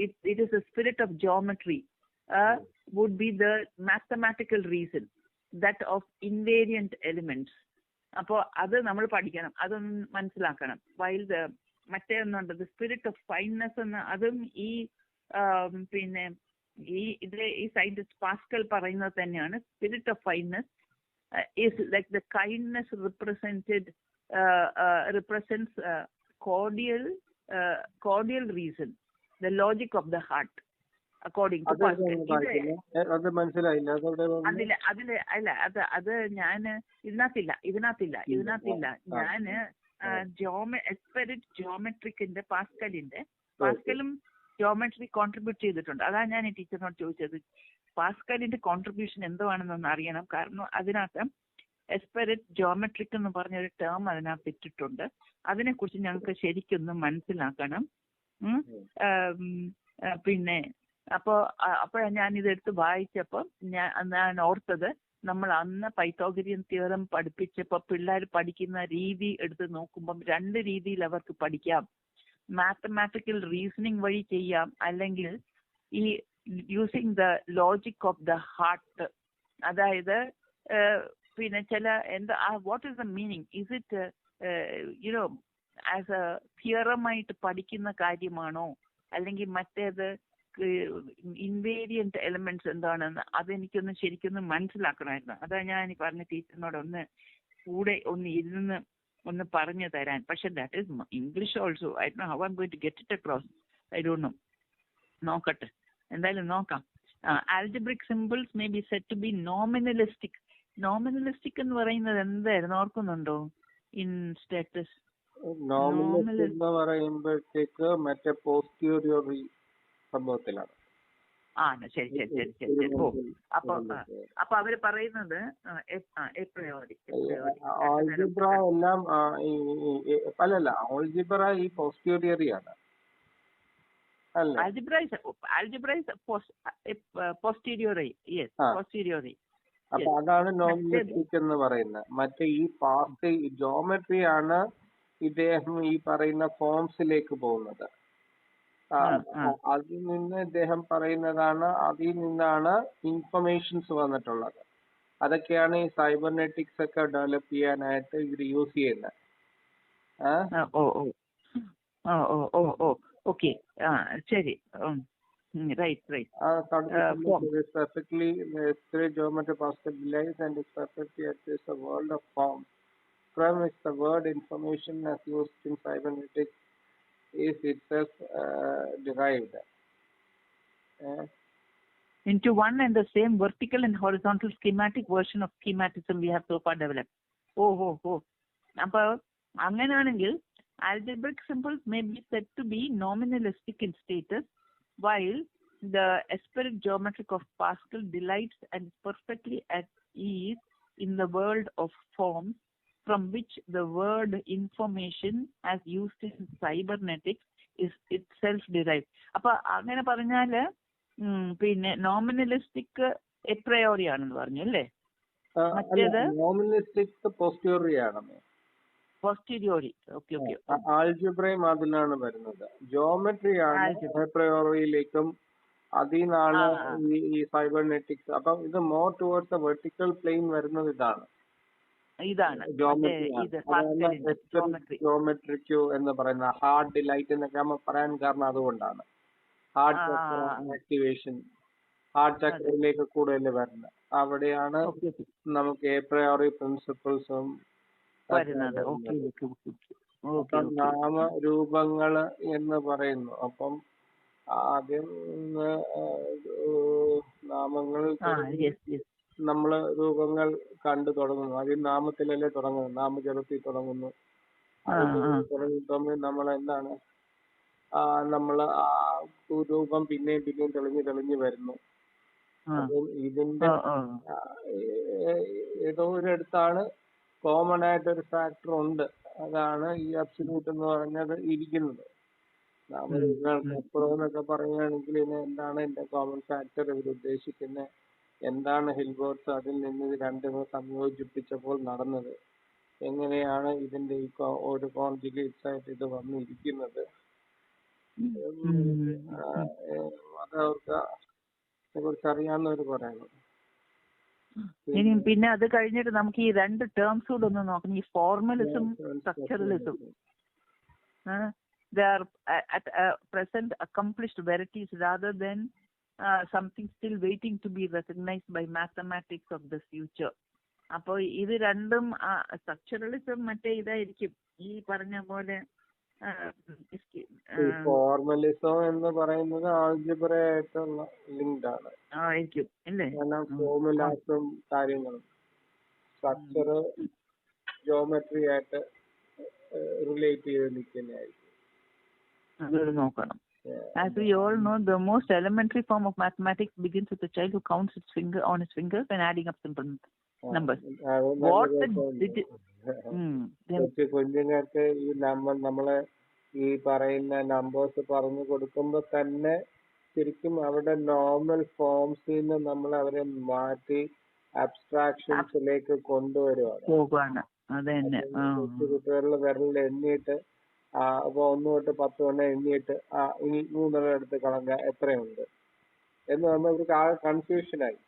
it is the spirit of geometry would be the mathematical reason, that of invariant elements. അപ്പോൾ അത് നമ്മൾ പഠിക്കണം, അതൊന്ന് മനസ്സിലാക്കണം. വൈൽ മറ്റേന്നുണ്ട് the spirit of fineness എന്ന്, അതും ഈ പിന്നെ ഈ സയന്റിസ്റ്റ് പാസ്കൽ പറയുന്നത് തന്നെയാണ്. spirit of fineness is like the kindness represents cordial reason, the logic of the heart, according to Pascal. അത് മനസ്സിലായില്ല. അത് ഞാൻ ഇതിനകത്തില്ല. ഞാന് എസ്പിരിറ്റ് ജോമെട്രിക്കിന്റെ പാസ്കലും ജോമെട്രി കോൺട്രിബ്യൂട്ട് ചെയ്തിട്ടുണ്ട്. അതാ ഞാൻ ഈ ടീച്ചറിനോട് ചോദിച്ചത്, പാസ്കലിന്റെ കോൺട്രിബ്യൂഷൻ എന്തുവാണെന്നൊന്ന് അറിയണം. കാരണം അതിനകത്ത് എസ്പിരിറ്റ് ജോമെട്രിക് എന്ന് പറഞ്ഞൊരു ടേം അതിനകത്ത് ഇട്ടിട്ടുണ്ട്. അതിനെക്കുറിച്ച് ഞങ്ങൾക്ക് ശരിക്കൊന്ന് മനസ്സിലാക്കണം. പിന്നെ അപ്പോഴാണ് ഞാൻ ഇതെടുത്ത് വായിച്ചപ്പോൾ ഞാൻ ഓർത്തത്, നമ്മൾ അന്ന് പൈതോഗറിയൻ തിയറം പഠിപ്പിച്ചപ്പോൾ പിള്ളേർ പഠിക്കുന്ന രീതി എടുത്ത് നോക്കുമ്പം രണ്ട് രീതിയിൽ അവർക്ക് പഠിക്കാം. മാത്തമാറ്റിക്കൽ റീസണിങ് വഴി ചെയ്യാം, അല്ലെങ്കിൽ ഈ using the logic of the heart. അതായത് പിന്നെ ചില what is the meaning, is it you know as a തിയറമായിട്ട് പഠിക്കുന്ന കാര്യമാണോ, അല്ലെങ്കിൽ മറ്റേത് ഇൻവേരിയന്റ് എലമെന്റ്സ് എന്താണെന്ന് അതെനിക്കൊന്ന് ശരിക്കൊന്ന് മനസ്സിലാക്കണമായിരുന്നു. അതാ ഞാൻ പറഞ്ഞ ടീച്ചറിനോട് കൂടെ ഇരുന്ന് ഒന്ന് പറഞ്ഞു തരാൻ. പക്ഷെ that is English also. I don't know how I am going to get it across. I don't know. നോക്കട്ടെ, എന്തായാലും നോക്കാം. Algebraic symbols may be set to be nominalistic. Nominalistic എന്ന് പറയുന്നത് എന്തായിരുന്നു, ഓർക്കുന്നുണ്ടോ? ഇൻ സ്റ്റാറ്റസ് നോമിനലിസ്റ്റ് എന്ന് പറയുമ്പോഴത്തേക്ക് മറ്റേ പോസ്റ്റീരിയറി സംഭവത്തിലാണ്. ശരി. അപ്പൊ അവര് പറയുന്നത് ആൾജിബ്ര എല്ലാം അല്ലല്ല, ആൾജിബ്ര ഈ പോസ്റ്റീരിയറി ആണ്. അപ്പൊ അതാണ് നോമിനിസ്റ്റിക് എന്ന് പറയുന്നത്. മറ്റേ ഈ പാസ്റ്റ് ജോമെട്രി ആണ് ഇദ്ദേഹം ഈ പറയുന്ന ഫോംസിലേക്ക് പോകുന്നത്. അതിൽ നിന്ന് ഇദ്ദേഹം പറയുന്നതാണ്, അതിൽ നിന്നാണ് ഇൻഫർമേഷൻസ് വന്നിട്ടുള്ളത്. അതൊക്കെയാണ് ഈ സൈബർനെറ്റിക്സ് ഒക്കെ ഡെവലപ്പ് ചെയ്യാനായിട്ട് ഇവർ യൂസ് ചെയ്യുന്നത്. ശരി. Perfectly spirit geometry possibilities and is perfectly access the world of forms from which the word information as used in cybernetics is itself derived into one and the same vertical and horizontal schematic version of schematism we have so far developed. അപ്പോൾ അങ്ങനെയാണെങ്കിൽ algebraic symbols may be said to be nominalistic in status, while the asperic geometric of Pascal delights and is perfectly at ease in the world of forms from which the word information as used in cybernetics is itself derived. അപ്പൊ അങ്ങനെ പറഞ്ഞാല് പിന്നെ നോമിനലിസ്റ്റിക് എപ്രയോറി ആണെന്ന് പറഞ്ഞു അല്ലേ? മറ്റേത് നോമിനലിസ്റ്റിക് പോസ്റ്റീരിയറി ആണ്. Posteriori. ആൾജിബ്രയും അതിലാണ് വരുന്നത്. ജോമെട്രി ആണ് എപ്രയോറിയിലേക്കും, അതിൽ നിന്നാണ് ഈ സൈബർനെറ്റിക്സ്. അപ്പം ഇത് മോർ ടുവേർഡ്സ് വെർട്ടിക്കൽ പ്ലെയിൻ വരുന്നത് ഇതാണ് ജോമെട്രിക്കു എന്ന് പറയുന്ന ഹാർഡ് ഡിലൈറ്റ് എന്നൊക്കെ നമ്മൾ പറയാൻ കാരണം അതുകൊണ്ടാണ്. ഹാർഡ് ചക്ര ആക്ടിവേഷൻ, ഹാർഡ് ചക്രയിലേക്ക് കൂടുതൽ വരുന്നത് അവിടെയാണ് നമുക്ക് എപ്രയോറി പ്രിൻസിപ്പിൾസും നാമരൂപങ്ങൾ എന്ന് പറയുന്നു. അപ്പം ആദ്യം നാമങ്ങൾ നമ്മള് രൂപങ്ങൾ കണ്ടു തുടങ്ങുന്നു. ആദ്യം നാമത്തിലല്ലേ തുടങ്ങുന്നു, നാമജപത്തിൽ തുടങ്ങുന്നു. തുടങ്ങുമ്പോൾ നമ്മൾ എന്താണ് നമ്മള് ആ രൂപം പിന്നെയും തെളിഞ്ഞു വരുന്നു. അപ്പം ഇതിന്റെ ഏതോ ഒരിടത്താണ് കോമൺ ആയിട്ടൊരു ഫാക്ടർ ഉണ്ട്. അതാണ് ഈ അബ്സല്യൂട്ട് എന്ന് പറഞ്ഞത് ഇരിക്കുന്നത്. നാമരൂപങ്ങൾക്കപ്പുറം എന്നൊക്കെ പറയുകയാണെങ്കിൽ ഇതിന് എന്താണ് എന്റെ കോമൺ ഫാക്ടർ ഇവർ ഉദ്ദേശിക്കുന്നത്, എന്താണ് ഹിൽബർട്ട്സ് അതിൽ നിന്ന് ഇത് രണ്ടും സംയോജിപ്പിച്ചപ്പോൾ നടന്നത്, എങ്ങനെയാണ് ഇതിന്റെ ഈ ഒരു കോൺജുഗേറ്റ്സ് ആയിട്ട് ഇത് വന്നിരിക്കുന്നത്, അതവർക്ക് കുറിച്ച് അറിയാവുന്നവർ പറയുന്നു. പിന്നെ അത് കഴിഞ്ഞിട്ട് നമുക്ക് ഈ രണ്ട് ടേംസ് കൂടെ ഒന്ന് നോക്കണം. ഈ formalism, structuralism. They are at present accomplished verities rather than something still waiting to be recognized by mathematics of the future. അപ്പോൾ ഇത് രണ്ടും സ്ട്രക്ചറലിസം മറ്റേ ഇതായിരിക്കും ഈ പറഞ്ഞ പോലെ. ഫോർമലിസം എന്ന് പറയുന്നത് ആൾജിബ്രയായിട്ടുള്ള ലിങ്ക്ഡ് ആണ് ആയിരിക്കും അല്ലേ? ഫോർമുലാസും കാര്യങ്ങളും സ്ട്രക്ചർ ജോമെട്രി ആയിട്ട് റിലേറ്റ് ചെയ്ത് നിൽക്കുന്നതായിരിക്കും. അതൊരു നോക്കണം. As we all know, the most elementary form of mathematics begins with a child who counts its finger on his fingers and adding up simple numbers. കുഞ്ഞുങ്ങൾക്ക് ഈ നമ്മളെ ഈ പറയുന്ന നമ്പേഴ്സ് പറഞ്ഞു കൊടുക്കുമ്പോ തന്നെ ശരിക്കും അവരുടെ നോർമൽ ഫോംസിൽ നിന്ന് നമ്മൾ അവരെ മാറ്റി അബ്സ്ട്രാക്ഷൻസിലേക്ക് കൊണ്ടുവരുവാണ്. കുട്ടികളിൽ വിരലിൽ എണ്ണിയിട്ട് അപ്പൊ 1 തൊട്ട് 10 വരെ എണ്ണിയിട്ട് ഇനി 3 എടുത്ത് കളഞ്ഞ എത്രയുണ്ട് എന്ന് നമുക്ക് ആകെ കൺഫ്യൂഷനായി.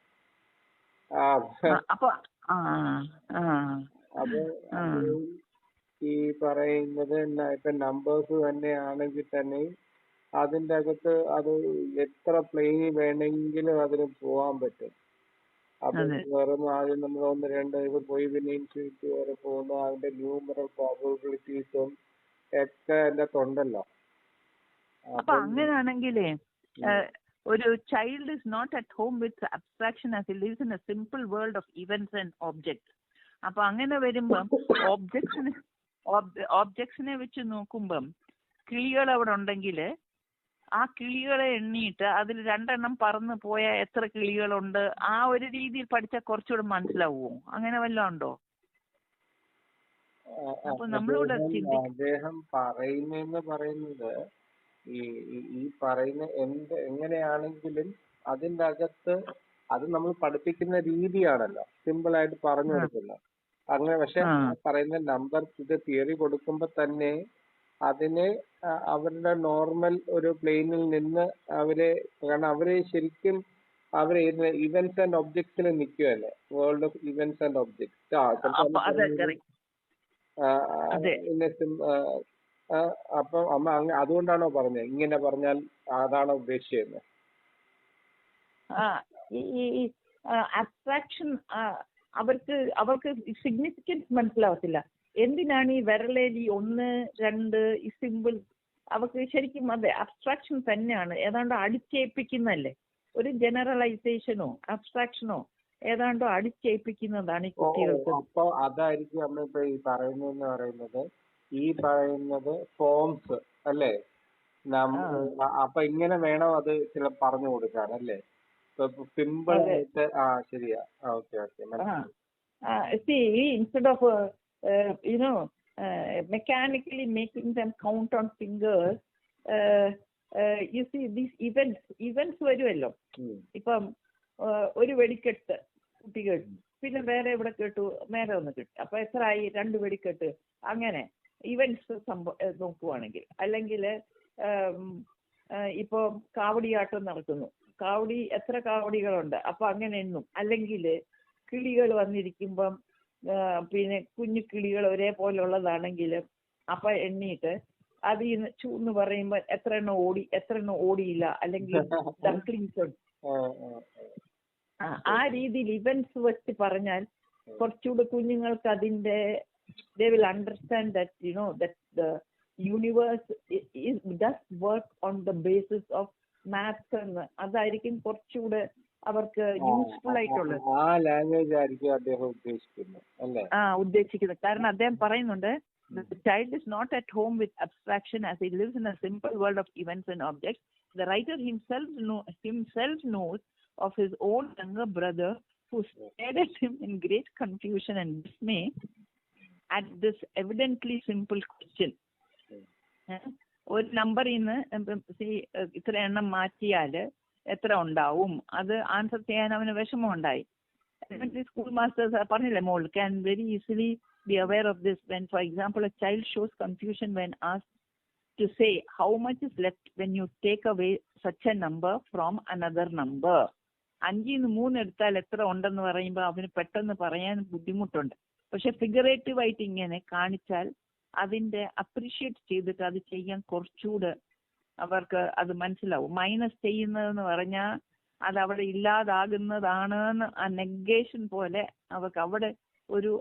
അപ്പൊ ഈ പറയുന്നത് ഇപ്പൊ നമ്പേഴ്സ് തന്നെ ആണെങ്കിൽ തന്നെ അതിന്റെ അകത്ത് അത് എത്ര പ്ലെയിനിൽ വേണമെങ്കിലും അതിന് പോവാൻ പറ്റും. അപ്പൊ വെറും ആദ്യം നമ്മൾ 1, 2 പോയി പിന്നെ ഇൻഫിനിറ്റി വരെ പോകുന്നു. അതിന്റെ ന്യൂമറൽ പ്രോബബിലിറ്റീസും ഒക്കെ അതിന്റെ തൊണ്ടല്ലോ. അപ്പൊ അങ്ങനെയാണെങ്കിലേ ഒരു child is not at home with abstraction as he lives in a simple world of events and objects. അപ്പൊ അങ്ങനെ വരുമ്പം ഓബ്ജക്ട്സിനെ വെച്ച് നോക്കുമ്പം കിളികൾ അവിടെ ഉണ്ടെങ്കിൽ ആ കിളികളെ എണ്ണിയിട്ട് അതിൽ 2 പറന്ന് പോയ എത്ര കിളികളുണ്ട്, ആ ഒരു രീതിയിൽ പഠിച്ചാൽ കുറച്ചുകൂടെ മനസ്സിലാവുമോ? അങ്ങനെ വല്ലതും ഉണ്ടോ? അപ്പൊ നമ്മളിവിടെ അദ്ദേഹം പറയുന്നത് ഈ പറയുന്ന എങ്ങനെയാണെങ്കിലും അതിന്റെ അകത്ത് അത് നമ്മൾ പഠിപ്പിക്കുന്ന രീതിയാണല്ലോ, സിമ്പിൾ ആയിട്ട് പറഞ്ഞു കൊടുക്കുന്നത്. അങ്ങനെ പക്ഷെ പറയുന്ന നമ്പർ ഇത് തിയറി കൊടുക്കുമ്പോ തന്നെ അതിനെ അവരുടെ നോർമൽ ഒരു പ്ലെയിനിൽ നിന്ന് കാരണം അവര് ശരിക്കും ഇവന്റ്സ് ആൻഡ് ഒബ്ജക്ട്സിൽ നിൽക്കുകയല്ലേ, world of events and objects. അപ്പൊ അമ്മ അതുകൊണ്ടാണോ പറഞ്ഞത് ഇങ്ങനെ പറഞ്ഞാൽ അതാണോ ഉദ്ദേശിച്ചത്? അബ്സ്ട്രാക്ഷൻ അവർക്ക് സിഗ്നിഫിക്കൻസ് മനസ്സിലാവത്തില്ല. എന്തിനാണ് ഈ വിരലേലി 1, 2 ഈ സിമ്പിൾ? അവർക്ക് ശരിക്കും അതെ അബ്സ്ട്രാക്ഷൻ തന്നെയാണ്, ഏതാണ്ട് അടിച്ചേൽപ്പിക്കുന്നല്ലേ, ഒരു ജനറലൈസേഷനോ അബ്സ്ട്രാക്ഷനോ ഏതാണ്ടോ അടിച്ചേൽപ്പിക്കുന്നതാണ് ഈ കുട്ടികൾക്ക്. അപ്പൊ അതായിരിക്കും അമ്മ ഇപ്പൊ ഈ പറയുന്നത് ഫോംസ് അല്ലേ? അപ്പൊ ഇങ്ങനെ വേണം അത് ചില പറഞ്ഞു കൊടുക്കാൻ അല്ലേ? സിമ്പിൾ ആയിട്ട്. ശരിയാ. Okay. See, instead of mechanically making them count on fingers, you see these events വരുമല്ലോ. ഇപ്പം ഒരു വെടിക്കെട്ട് കുട്ടി കേട്ടു, പിന്നെ വേറെ എവിടെ കേട്ടു, വേറെ ഒന്ന് കിട്ടും, അപ്പൊ എത്ര ആയി? 2 വെടിക്കെട്ട്. അങ്ങനെ ഇവന്റ്സ് നോക്കുവാണെങ്കിൽ, അല്ലെങ്കിൽ ഇപ്പൊ കാവടിയാട്ടം നടക്കുന്നു, എത്ര കാവടികളുണ്ട്, അപ്പൊ അങ്ങനെ എണ്ണും. അല്ലെങ്കിൽ കിളികൾ വന്നിരിക്കുമ്പം പിന്നെ കുഞ്ഞു കിളികൾ ഒരേപോലുള്ളതാണെങ്കിൽ അപ്പൊ എണ്ണിയിട്ട് അതിൽ നിന്ന് ചൂന്ന് പറയുമ്പോൾ എത്ര എണ്ണം ഓടി, എത്ര എണ്ണം ഓടിയില്ല, അല്ലെങ്കിൽ ഡംപ്ലിങ്സ് ഉണ്ട്. ആ രീതിയിൽ ഇവന്റ്സ് വെച്ച് പറഞ്ഞാൽ കുറച്ചുകൂടെ കുഞ്ഞുങ്ങൾക്ക് അതിന്റെ they will understand that that the universe does work on the basis of maths എന്ന്. അതായിരിക്കും കുറച്ചുകൂടെ അവർക്ക് യൂസ്ഫുൾ ആയിട്ടുള്ളത്. ആ ലാംഗ്വേജ് ആയിരിക്കും അദ്ദേഹം ഉദ്ദേശിക്കുന്നത്. കാരണം അദ്ദേഹം പറയുന്നുണ്ട്, the child is not at home with abstraction as he lives in a simple world of events and objects. The writer himself knows of his own younger brother who stared at him in great confusion and dismay at this evidently simple question. ഒരു നമ്പറിൽ നിന്ന് ഇത്ര എണ്ണം മാറ്റിയാൽ എത്ര ഉണ്ടാവും, അത് answer ചെയ്യാൻ അവന് വിഷമമുണ്ടായി. സ്കൂൾ മാസ്റ്റേഴ്സ് പറഞ്ഞില്ലേ മോൾ, can very easily be aware of this when, for example, a child shows confusion when asked to say how much is left when you take away such a number from another number. 5 3 എടുത്താൽ എത്ര ഉണ്ടെന്ന് പറയുമ്പോൾ അവന് പെട്ടെന്ന് പറയാൻ ബുദ്ധിമുട്ടുണ്ട്. പക്ഷെ figurative ആയിട്ട് ഇങ്ങനെ കാണിച്ചാൽ അതിന്റെ അപ്രീഷിയേറ്റ് ചെയ്തിട്ട് അത് ചെയ്യാൻ കുറച്ചുകൂടെ അവർക്ക് അത് മനസ്സിലാവും. മൈനസ് ചെയ്യുന്നതെന്ന് പറഞ്ഞാൽ അത് അവിടെ ഇല്ലാതാകുന്നതാണെന്ന് ആ നെഗേഷൻ പോലെ അവർക്ക് അവിടെ ഒരു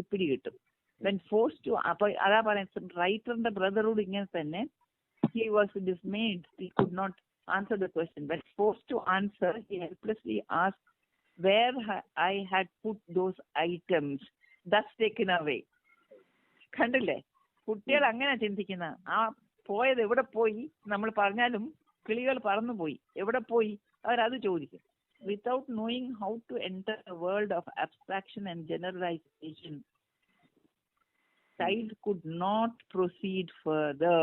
പിടി കിട്ടും. വെൻ ഫോഴ്സ് ടു, അപ്പൊ അതാ പറയുന്നത് റൈറ്ററിന്റെ ബ്രദറോട് ഇങ്ങനെ തന്നെ, he was dismayed, he could not answer the question. When forced to answer, he helplessly asked where I had put those items thus taken away. കണ്ടില്ലേ, കുട്ടികൾ അങ്ങനെ ചിന്തിക്കുന്ന, ആ പോയത് എവിടെ പോയി, നമ്മൾ പറഞ്ഞാലും കിളികൾ പറന്നുപോയി, എവിടെ പോയി, അവരത് ചോദിക്കും. Without knowing how to enter the world of abstraction and generalization, child could not proceed further.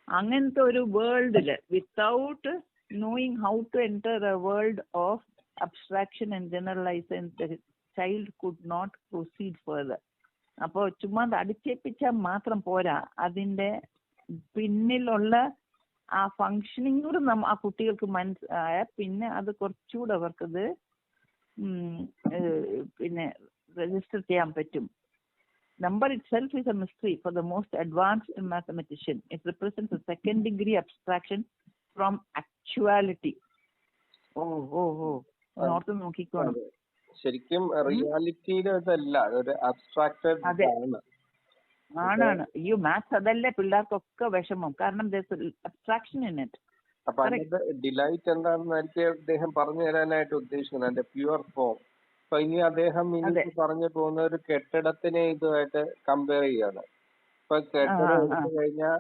അങ്ങനത്തെ ഒരു വേൾഡില് without knowing how to enter a world of abstraction and generalisation, child could not proceed further. അപ്പോൾ ചുമ്മാ അടിച്ചേൽപ്പിച്ചാൽ മാത്രം പോരാ, അതിന്റെ പിന്നിലുള്ള ആ ഫങ്ഷനിങ് കൂടെ ആ കുട്ടികൾക്ക് മനസ്സിലായ പിന്നെ അത് കുറച്ചുകൂടെ അവർക്കത് പിന്നെ രജിസ്റ്റർ ചെയ്യാൻ പറ്റും. Number itself is a mystery for the most advanced mathematician. It represents a second degree abstraction from actuality. ഓർത്ത് നോക്കിക്കോണം. ശരിക്കും റിയാലിറ്റിയുടെ ഇതല്ല, ഒരു അബ്സ്ട്രാക്റ്റഡ് ആണ്. ഈ മാത്സ് അതല്ലേ പിള്ളേർക്കൊക്കെ വിഷമം, കാരണം അബ്സ്ട്രാക്ഷൻ ഇൻ ഇറ്റ്. അപ്പൊ അതിന്റെ ഡിലൈറ്റ് എന്താണെന്നായിരിക്കും അദ്ദേഹം പറഞ്ഞു തരാനായിട്ട് ഉദ്ദേശിക്കുന്നത്, അതിന്റെ പ്യുവർ ഫോം. അപ്പൊ ഇനി അദ്ദേഹം പറഞ്ഞു പോകുന്ന ഒരു കെട്ടിടത്തിനെ ഇതുമായിട്ട് കമ്പയർ ചെയ്യാണ്. ഇപ്പൊ കെട്ടിടം എടുത്തു കഴിഞ്ഞാൽ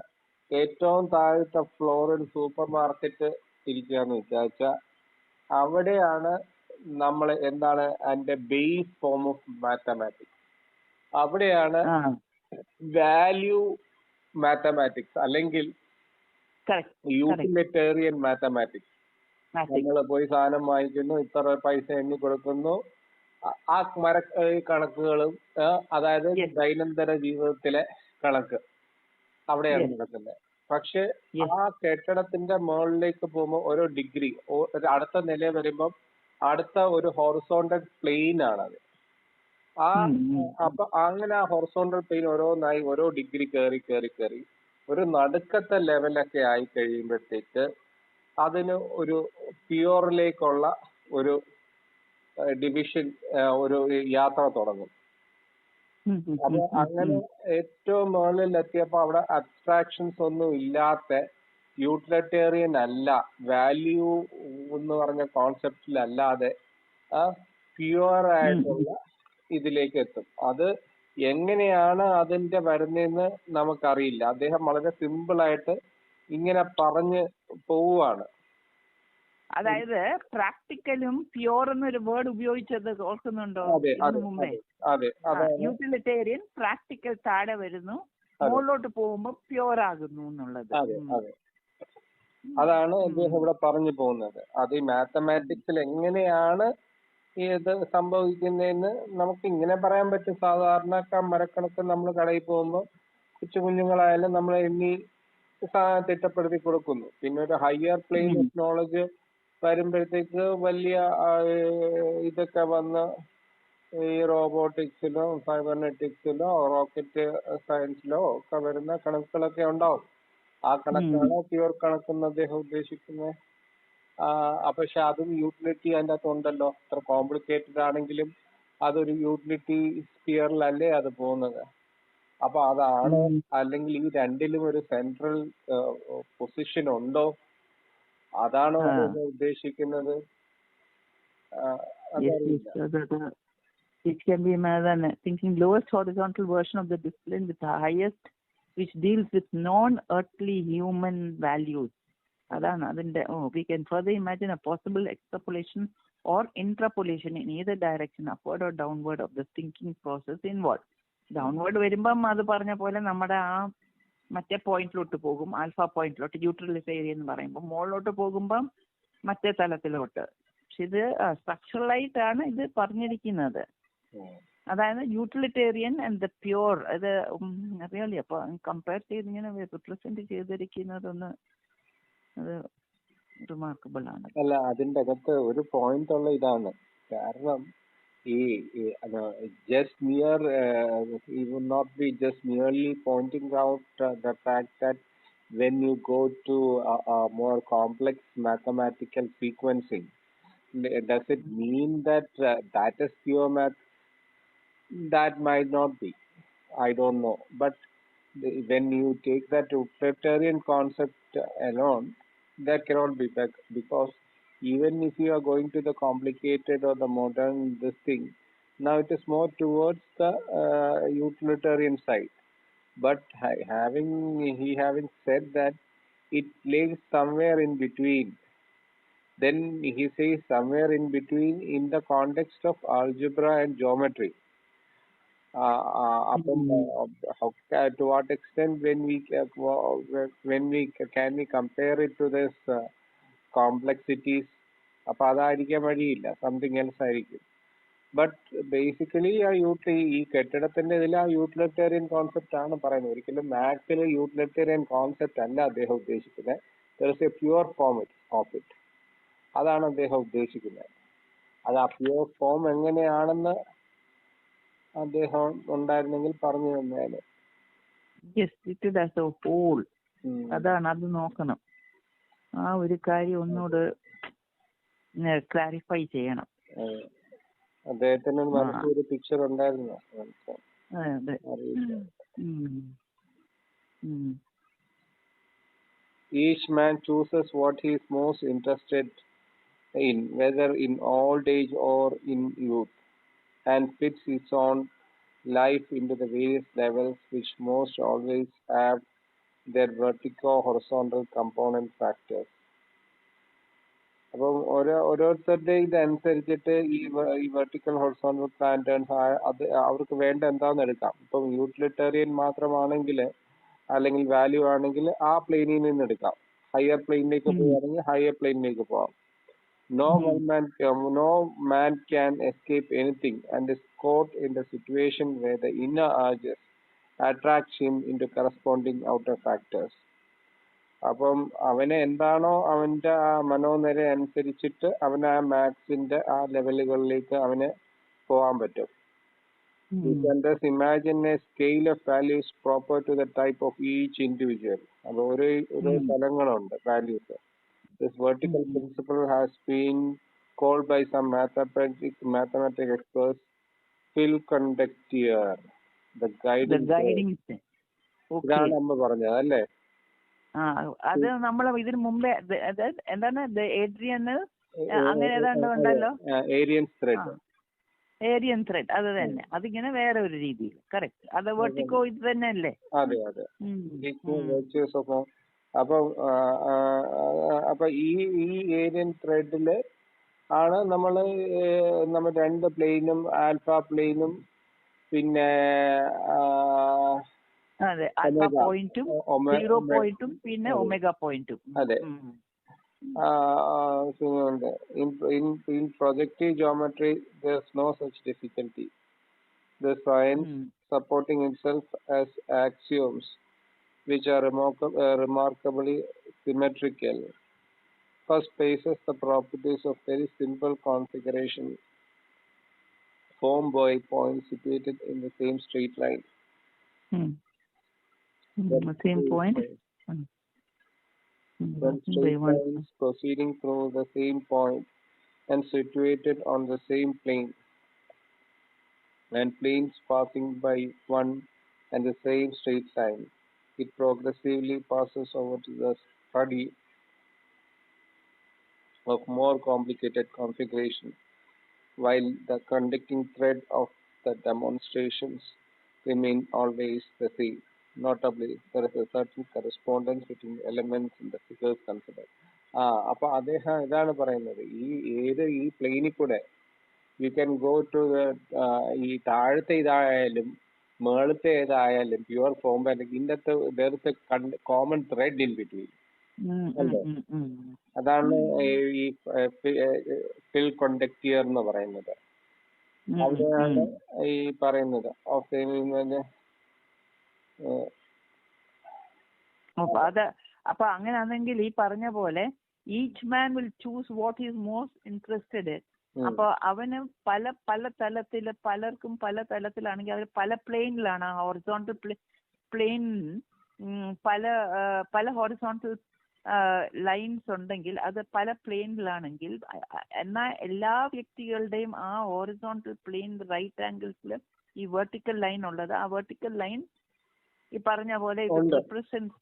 ഏറ്റവും താഴത്തെ ഫ്ലോറിൽ സൂപ്പർ മാർക്കറ്റ് ഇരിക്കുകയെന്ന് വിചാരിച്ചാൽ അവിടെയാണ് നമ്മൾ എന്താണ് അതിന്റെ ബേസ് ഫോം ഓഫ് മാത്തമാറ്റിക്സ്. അവിടെയാണ് വാല്യൂ മാത്തമാറ്റിക്സ് അല്ലെങ്കിൽ യൂട്ടിലിറ്റേറിയൻ മാത്തമാറ്റിക്സ്. നമ്മൾ പോയി സാധനം വാങ്ങിക്കുന്നു, ഇത്ര പൈസ എണ്ണി കൊടുക്കുന്നു, ആ കണക്കുകളും അതായത് ദൈനംദിന ജീവിതത്തിലെ കണക്ക് അവിടെയാണ് നടക്കുന്നത്. പക്ഷെ ആ കെട്ടിടത്തിന്റെ മുകളിലേക്ക് പോകുമ്പോൾ ഓരോ ഡിഗ്രി അടുത്ത നില വരുമ്പം അടുത്ത ഒരു ഹൊറിസോണ്ടൽ പ്ലെയിൻ ആണത്. അപ്പൊ അങ്ങനെ ആ ഹൊറിസോണ്ടൽ പ്ലെയിൻ ഓരോന്നായി ഓരോ ഡിഗ്രി കയറി ഒരു നടുക്കത്തെ ലെവലൊക്കെ ആയി കഴിയുമ്പോഴത്തേക്ക് അതിന് ഒരു പ്യൂറിലേക്കുള്ള ഒരു ഡിവിഷൻ, ഒരു യാത്ര തുടങ്ങും. അപ്പൊ അങ്ങനെ ഏറ്റവും മുകളിൽ എത്തിയപ്പോ അവിടെ അബ്സ്ട്രാക്ഷൻസ് ഒന്നും ഇല്ലാത്ത, യൂട്ടിലിറ്റേറിയൻ അല്ല, വാല്യൂ എന്ന് പറഞ്ഞ കോൺസെപ്റ്റിലല്ലാതെ പ്യുവർ ആയിട്ടുള്ള ഇതിലേക്ക് എത്തും. അത് എങ്ങനെയാണ് അതിന്റെ വരുന്നതെന്ന് നമുക്കറിയില്ല. അദ്ദേഹം വളരെ സിമ്പിൾ ആയിട്ട് ഇങ്ങനെ പറഞ്ഞ് പോവുകയാണ്. അതായത് പ്രാക്ടിക്കലും പ്യോർ എന്നൊരു വേർഡ് ഉപയോഗിച്ചത് ഓർക്കുന്നുണ്ടോ? മുമ്പേ യൂട്ടിലിറ്റേറിയൻ പ്രാക്ടിക്കൽ താഴെ വരുന്നു, മുകളിലോട്ട് പോകുമ്പോൾ പ്യോർ ആകുന്നു എന്നുള്ളത്. അതാണ് അദ്ദേഹം ഇവിടെ പറഞ്ഞു പോകുന്നത്. അത് ഈ മാത്തമാറ്റിക്സിൽ എങ്ങനെയാണ് ഇത് സംഭവിക്കുന്നതെന്ന് നമുക്ക് ഇങ്ങനെ പറയാൻ പറ്റും. സാധാരണ മരക്കണക്ക് നമ്മൾ കടയിൽ പോകുമ്പോൾ കൊച്ചു കുഞ്ഞുങ്ങളായാലും നമ്മൾ എണ്ണി തിട്ടപ്പെടുത്തി കൊടുക്കുന്നു. പിന്നെ ഒരു ഹയർ പ്ലെയിൻ ഓഫ് നോളജ് വരുമ്പോഴത്തേക്ക് വലിയ ഇതൊക്കെ വന്ന് ഈ റോബോട്ടിക്സിലോ സൈബർനെറ്റിക്സിലോ റോക്കറ്റ് സയൻസിലോ ഒക്കെ വരുന്ന കണക്കുകളൊക്കെ ഉണ്ടാവും. ആ കണക്കാണ് പ്യൂർ കണക്കെന്ന് അദ്ദേഹം ഉദ്ദേശിക്കുന്നത്. പക്ഷെ അതും യൂട്ടിലിറ്റി അതിൻ്റെ അകത്തുണ്ടല്ലോ. അത്ര കോംപ്ലിക്കേറ്റഡ് ആണെങ്കിലും അതൊരു യൂട്ടിലിറ്റി സ്പിയറിലല്ലേ അത് പോകുന്നത്. അപ്പൊ അതാണ്, അല്ലെങ്കിൽ ഈ രണ്ടിലും ഒരു സെൻട്രൽ പൊസിഷൻ ഉണ്ടോ, അതാണോ ഉദ്ദേശിക്കുന്നത്? It can be thinking lowest horizontal version of the discipline with the highest, which deals with non-earthly human values. അതാണ് അതിന്റെ. We can further imagine a possible extrapolation or intrapolation in either direction, upward or downward, of the thinking process involved. Downward വരുമ്പം അത് പറഞ്ഞ പോലെ നമ്മുടെ ആ മറ്റേ പോയിന്റിലോട്ട് പോകും, ആൽഫ പോയിന്റിലോട്ട്, യൂട്ടിലിറ്റേറിയൻ എന്ന് പറയുമ്പോൾ. മുകളിലോട്ട് പോകുമ്പം മറ്റേ തലത്തിലോട്ട്. പക്ഷെ ഇത് സ്ട്രക്ചറലായിട്ടാണ് ഇത് പറഞ്ഞിരിക്കുന്നത്. അതായത് യൂട്ടിലിറ്റേറിയൻ ആൻഡ് ദ പ്യൂർ, അത് റിയലി അപ്പൊ കമ്പയർ ചെയ്ത് ഇങ്ങനെ റിപ്രസെന്റ് ചെയ്തിരിക്കുന്നതൊന്ന് അത് റിമാർക്കബിൾ ആണ്. അല്ല, അതിന്റെ അകത്ത് ഒരു പോയിന്റ് ഉള്ള ഇതാണ്. കാരണം ഈ just mere he would not be just merely pointing out the fact that when you go to a more complex mathematical sequencing, does it mean that that is pure math? That might not be, I don't know. But when you take that utilitarian concept alone, that cannot be back, because even if you are going to the complicated or the modern this thing, now it is more towards the utilitarian side. But having said that, it lays somewhere in between. Then he says somewhere in between in the context of algebra and geometry. To what extent when we can we compare it to this complexities? അപ്പൊ അതായിരിക്കാൻ വഴിയില്ല, something else ആയിരിക്കും. But basically ഈ കെട്ടിടത്തിന്റെ ഇതിൽ ആ utilitarian concept ആണ് പറയുന്നത്. ഒരിക്കലും മാത്സിൽ യൂട്ടിലിറ്റേറിയൻ കോൺസെപ്റ്റ് അല്ല അദ്ദേഹം ഉദ്ദേശിക്കുന്നത്. There is A pure form of it. അതാണ് അദ്ദേഹം ഉദ്ദേശിക്കുന്നത്. അത് ആ പ്യുവർ ഫോം എങ്ങനെയാണെന്ന് അദ്ദേഹം ഉണ്ടായിരുന്നെങ്കിൽ പറഞ്ഞു തന്നേനെ. അതാണ്, അത് നോക്കണം. ആ ഒരു കാര്യം ഒന്നുകൂടെ ക്ലാരിഫൈ ചെയ്യണം. അദ്ദേഹത്തിന് മനസ്സിലൊരു പിക്ചർ ഉണ്ടായിരുന്നു. Each man chooses what he is most interested in, whether in old age or in youth, and fits his own life into the various levels which most always have their vertico-horizontal component factors. അപ്പം ഓരോരുത്തരുടെ ഇതനുസരിച്ചിട്ട് ഈ vertical horizontal patterns അത് അവർക്ക് വേണ്ട എന്താണെന്ന് എടുക്കാം. ഇപ്പം utilitarian മാത്രമാണെങ്കിൽ അല്ലെങ്കിൽ വാല്യൂ ആണെങ്കിൽ ആ പ്ലെയിനിൽ നിന്ന് എടുക്കാം. ഹയർ പ്ലെയിനിലേക്ക് പോവുകയാണെങ്കിൽ ഹയർ പ്ലെയിനിലേക്ക് പോവാം. No man can escape anything and is caught in the situation where the inner urges attract him into corresponding outer factors. അപ്പം അവന് എന്താണോ അവന്റെ ആ മനോനില അനുസരിച്ചിട്ട് അവന് ആ മാത്സിന്റെ ആ ലെവലുകളിലേക്ക് അവന് പോകാൻ പറ്റും. You can just imagine a scale of values proper to the type of each individual. അത് ഓരോ തലങ്ങളുണ്ട് values. This vertical principle has been called by some mathematical experts fill conductor, the guiding ഇതാണ് നമ്മൾ പറഞ്ഞത് അല്ലേ? അത് നമ്മൾ ഇതിന് മുമ്പേ എന്താണ് ഏഡ്രിയൻ അങ്ങനെ ഏതാണ്ട് ഉണ്ടല്ലോ, ഏരിയൻ ത്രെഡ്. അത് തന്നെ, അതിങ്ങനെ വേറെ ഒരു രീതിയിൽ. കറക്റ്റ്, അത് വെർട്ടിക്കോ ഇത് തന്നെ അല്ലേ? അതെ അതെ. അപ്പൊ ഈ ഏരിയൻ ത്രെഡില് ആണ് നമ്മൾ രണ്ട് പ്ലെയിനും ആൽഫ പ്ലെയിനും പിന്നെ അതെ ആൽഫ പോയിന്റും 0 പോയിന്റും പിന്നെ ഒമേഗ പോയിന്റും. അതെ. In projective geometry there's no such difficulty. The science supporting itself as axioms which are remarkably symmetrical first places the properties of very simple configuration formed by points situated in the same straight line. The same point. When straight lines proceeding through the same point and situated on the same plane, and planes passing by one and the same straight line, it progressively passes over to the study of more complicated configuration, while the conducting thread of the demonstrations remain always the same. Notably, there is a certain correspondence between elements in the figures considered. അപ്പൊ അദ്ദേഹം ഇതാണ് പറയുന്നത്, ഈ പ്ലെയിനിൽ കൂടെ you can go to ഈ താഴത്തെ ഇതായാലും മേളത്തെ ഏതായാലും പ്യുവർ ഫോം ഇന്നത്തെ there is a common thread in between. അതാണ് ഈ ഫിൽ കണ്ടക്ടർ എന്ന് പറയുന്നത്. അവിടെയാണ് ഈ പറയുന്നത് അപ്പൊ അങ്ങനെയാണെങ്കിൽ ഈ പറഞ്ഞ പോലെ each man will choose what is most interested. അപ്പൊ അവന് പല പല തലത്തില് പലർക്കും പല തലത്തിലാണെങ്കിൽ അവർ പല പ്ലെയിനിലാണ്. ഹൊറിസോണ്ടൽ പ്ലെയിൻ പല ഹൊറിസോണ്ടൽ ലൈൻസ് ഉണ്ടെങ്കിൽ അത് പല പ്ലെയിനിലാണെങ്കിൽ, എന്നാൽ എല്ലാ വ്യക്തികളുടെയും ആ ഹൊറിസോണ്ടൽ പ്ലെയിൻ റൈറ്റ് ആംഗിൾസിൽ ഈ വെർട്ടിക്കൽ ലൈൻ ഉള്ളത്. ആ വെർട്ടിക്കൽ ലൈൻ ഈ പറഞ്ഞ പോലെ ഇത് റിപ്രസെന്റ്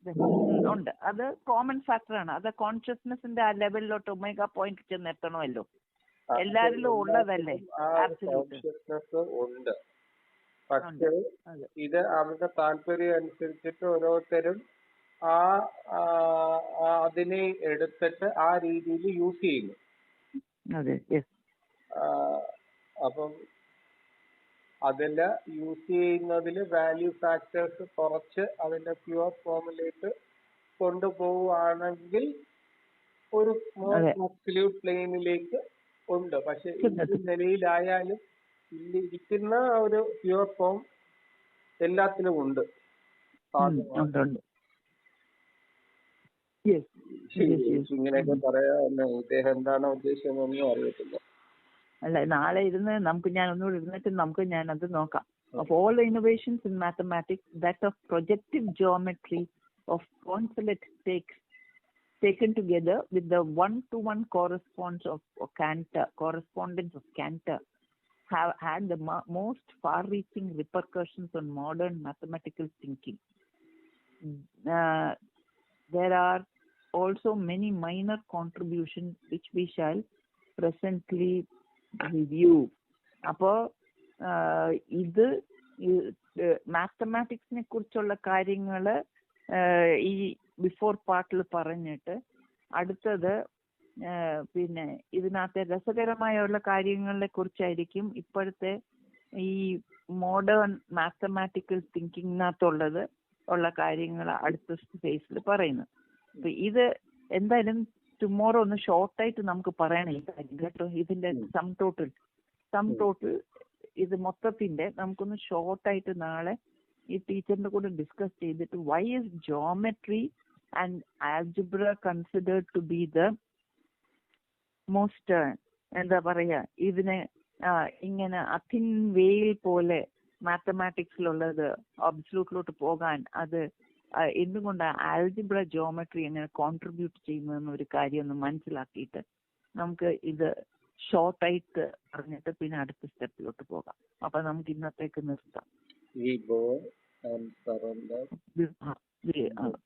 ഉണ്ട്. അത് കോമൺ ഫാക്ടറാണ്. അത് കോൺഷ്യസ്നെസിന്റെ ആ ലെവലിലോട്ട് ഒമേഗ പോയിന്റ് ചെന്നെത്തണമല്ലോ. എല്ലാരിലും ഉള്ളതല്ലേ കോൺഷ്യസ്നെസ് ഉണ്ട്. പക്ഷേ ഇത് അവരുടെ താല്പര്യം അനുസരിച്ചിട്ട് ഓരോരുത്തരും അതിനെ എടുത്തിട്ട് ആ രീതിയിൽ യൂസ് ചെയ്യുന്നു. അപ്പം അതില് യൂസ് ചെയ്യുന്നതില് വാല്യൂ ഫാക്ടേഴ്സ് കുറച്ച് അതിന്റെ പ്യുവർ ഫോമിലേക്ക് കൊണ്ടുപോവുകയാണെങ്കിൽ ഒരു അബ്സല്യൂട്ട് പ്ലെയിനിലേക്ക് ഉണ്ട്. പക്ഷെ ഏത് നിലയിലായാലും ഇരിക്കുന്ന ഒരു പ്യുവർ ഫോം എല്ലാത്തിലും ഉണ്ട്. ഇങ്ങനെയൊക്കെ പറയാൻ ഇദ്ദേഹം എന്താണ് ഉദ്ദേശിച്ചതെന്നൊന്നും അറിയത്തില്ല. അല്ല, നാളെ ഇരുന്ന് ഞാൻ ഒന്നുകൂടി ഇരുന്നിട്ട് ഞാനത് നോക്കാം. Of all the innovations in mathematics, that of projective geometry of consolate taken together with the one-to-one correspondence of Cantor have had the most far-reaching repercussions on modern mathematical thinking. There are also many minor contributions which we shall presently review. അപ്പോൾ ഇത് മാത്തമാറ്റിക്സിനെ കുറിച്ചുള്ള കാര്യങ്ങള് ഈ before പാർട്ടിൽ പറഞ്ഞിട്ട് അടുത്തത് പിന്നെ ഇതിനകത്തെ രസകരമായുള്ള കാര്യങ്ങളെ കുറിച്ചായിരിക്കും ഇപ്പോഴത്തെ ഈ മോഡേൺ മാത്തമാറ്റിക്കൽ തിങ്കിങ്ങിനകത്തുള്ളത് ഉള്ള കാര്യങ്ങൾ അടുത്ത ഫേസിൽ പറയുന്നത്. അപ്പൊ ഇത് എന്തായാലും ടുമോറോ ഒന്ന് ഷോർട്ടായിട്ട് നമുക്ക് പറയണം ഈ കാര്യം കേട്ടോ. ഇതിന്റെ സം ടോട്ടൽ ഇത് മൊത്തത്തിന്റെ നമുക്കൊന്ന് ഷോർട്ടായിട്ട് നാളെ ഈ ടീച്ചറിന്റെ കൂടെ ഡിസ്കസ് ചെയ്തിട്ട് why is geometry and algebra considered to be the most എന്താ പറയാ ഇതിനെ ഇങ്ങനെ അതിൻ വെയിൽ പോലെ മാത്തമാറ്റിക്സിലുള്ളത് അബ്സല്യൂട്ടിലോട്ട് പോകാൻ അത് എന്തുകൊണ്ട് ആൽജിബ്ര ജോമെട്രി എങ്ങനെ കോൺട്രിബ്യൂട്ട് ചെയ്യുന്നതെന്ന് ഒരു കാര്യം ഒന്ന് മനസ്സിലാക്കിയിട്ട് നമുക്ക് ഇത് ഷോർട്ടായിട്ട് പറഞ്ഞിട്ട് പിന്നെ അടുത്ത സ്റ്റെപ്പിലോട്ട് പോകാം. അപ്പൊ നമുക്ക് ഇന്നത്തേക്ക് നിർത്താം.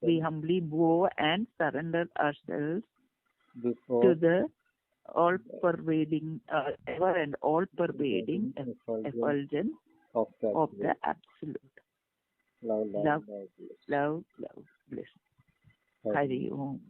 We humbly bow and surrender ourselves to the all-pervading, ever and all-pervading effulgence of the Absolute. Love, bliss. Hari Om.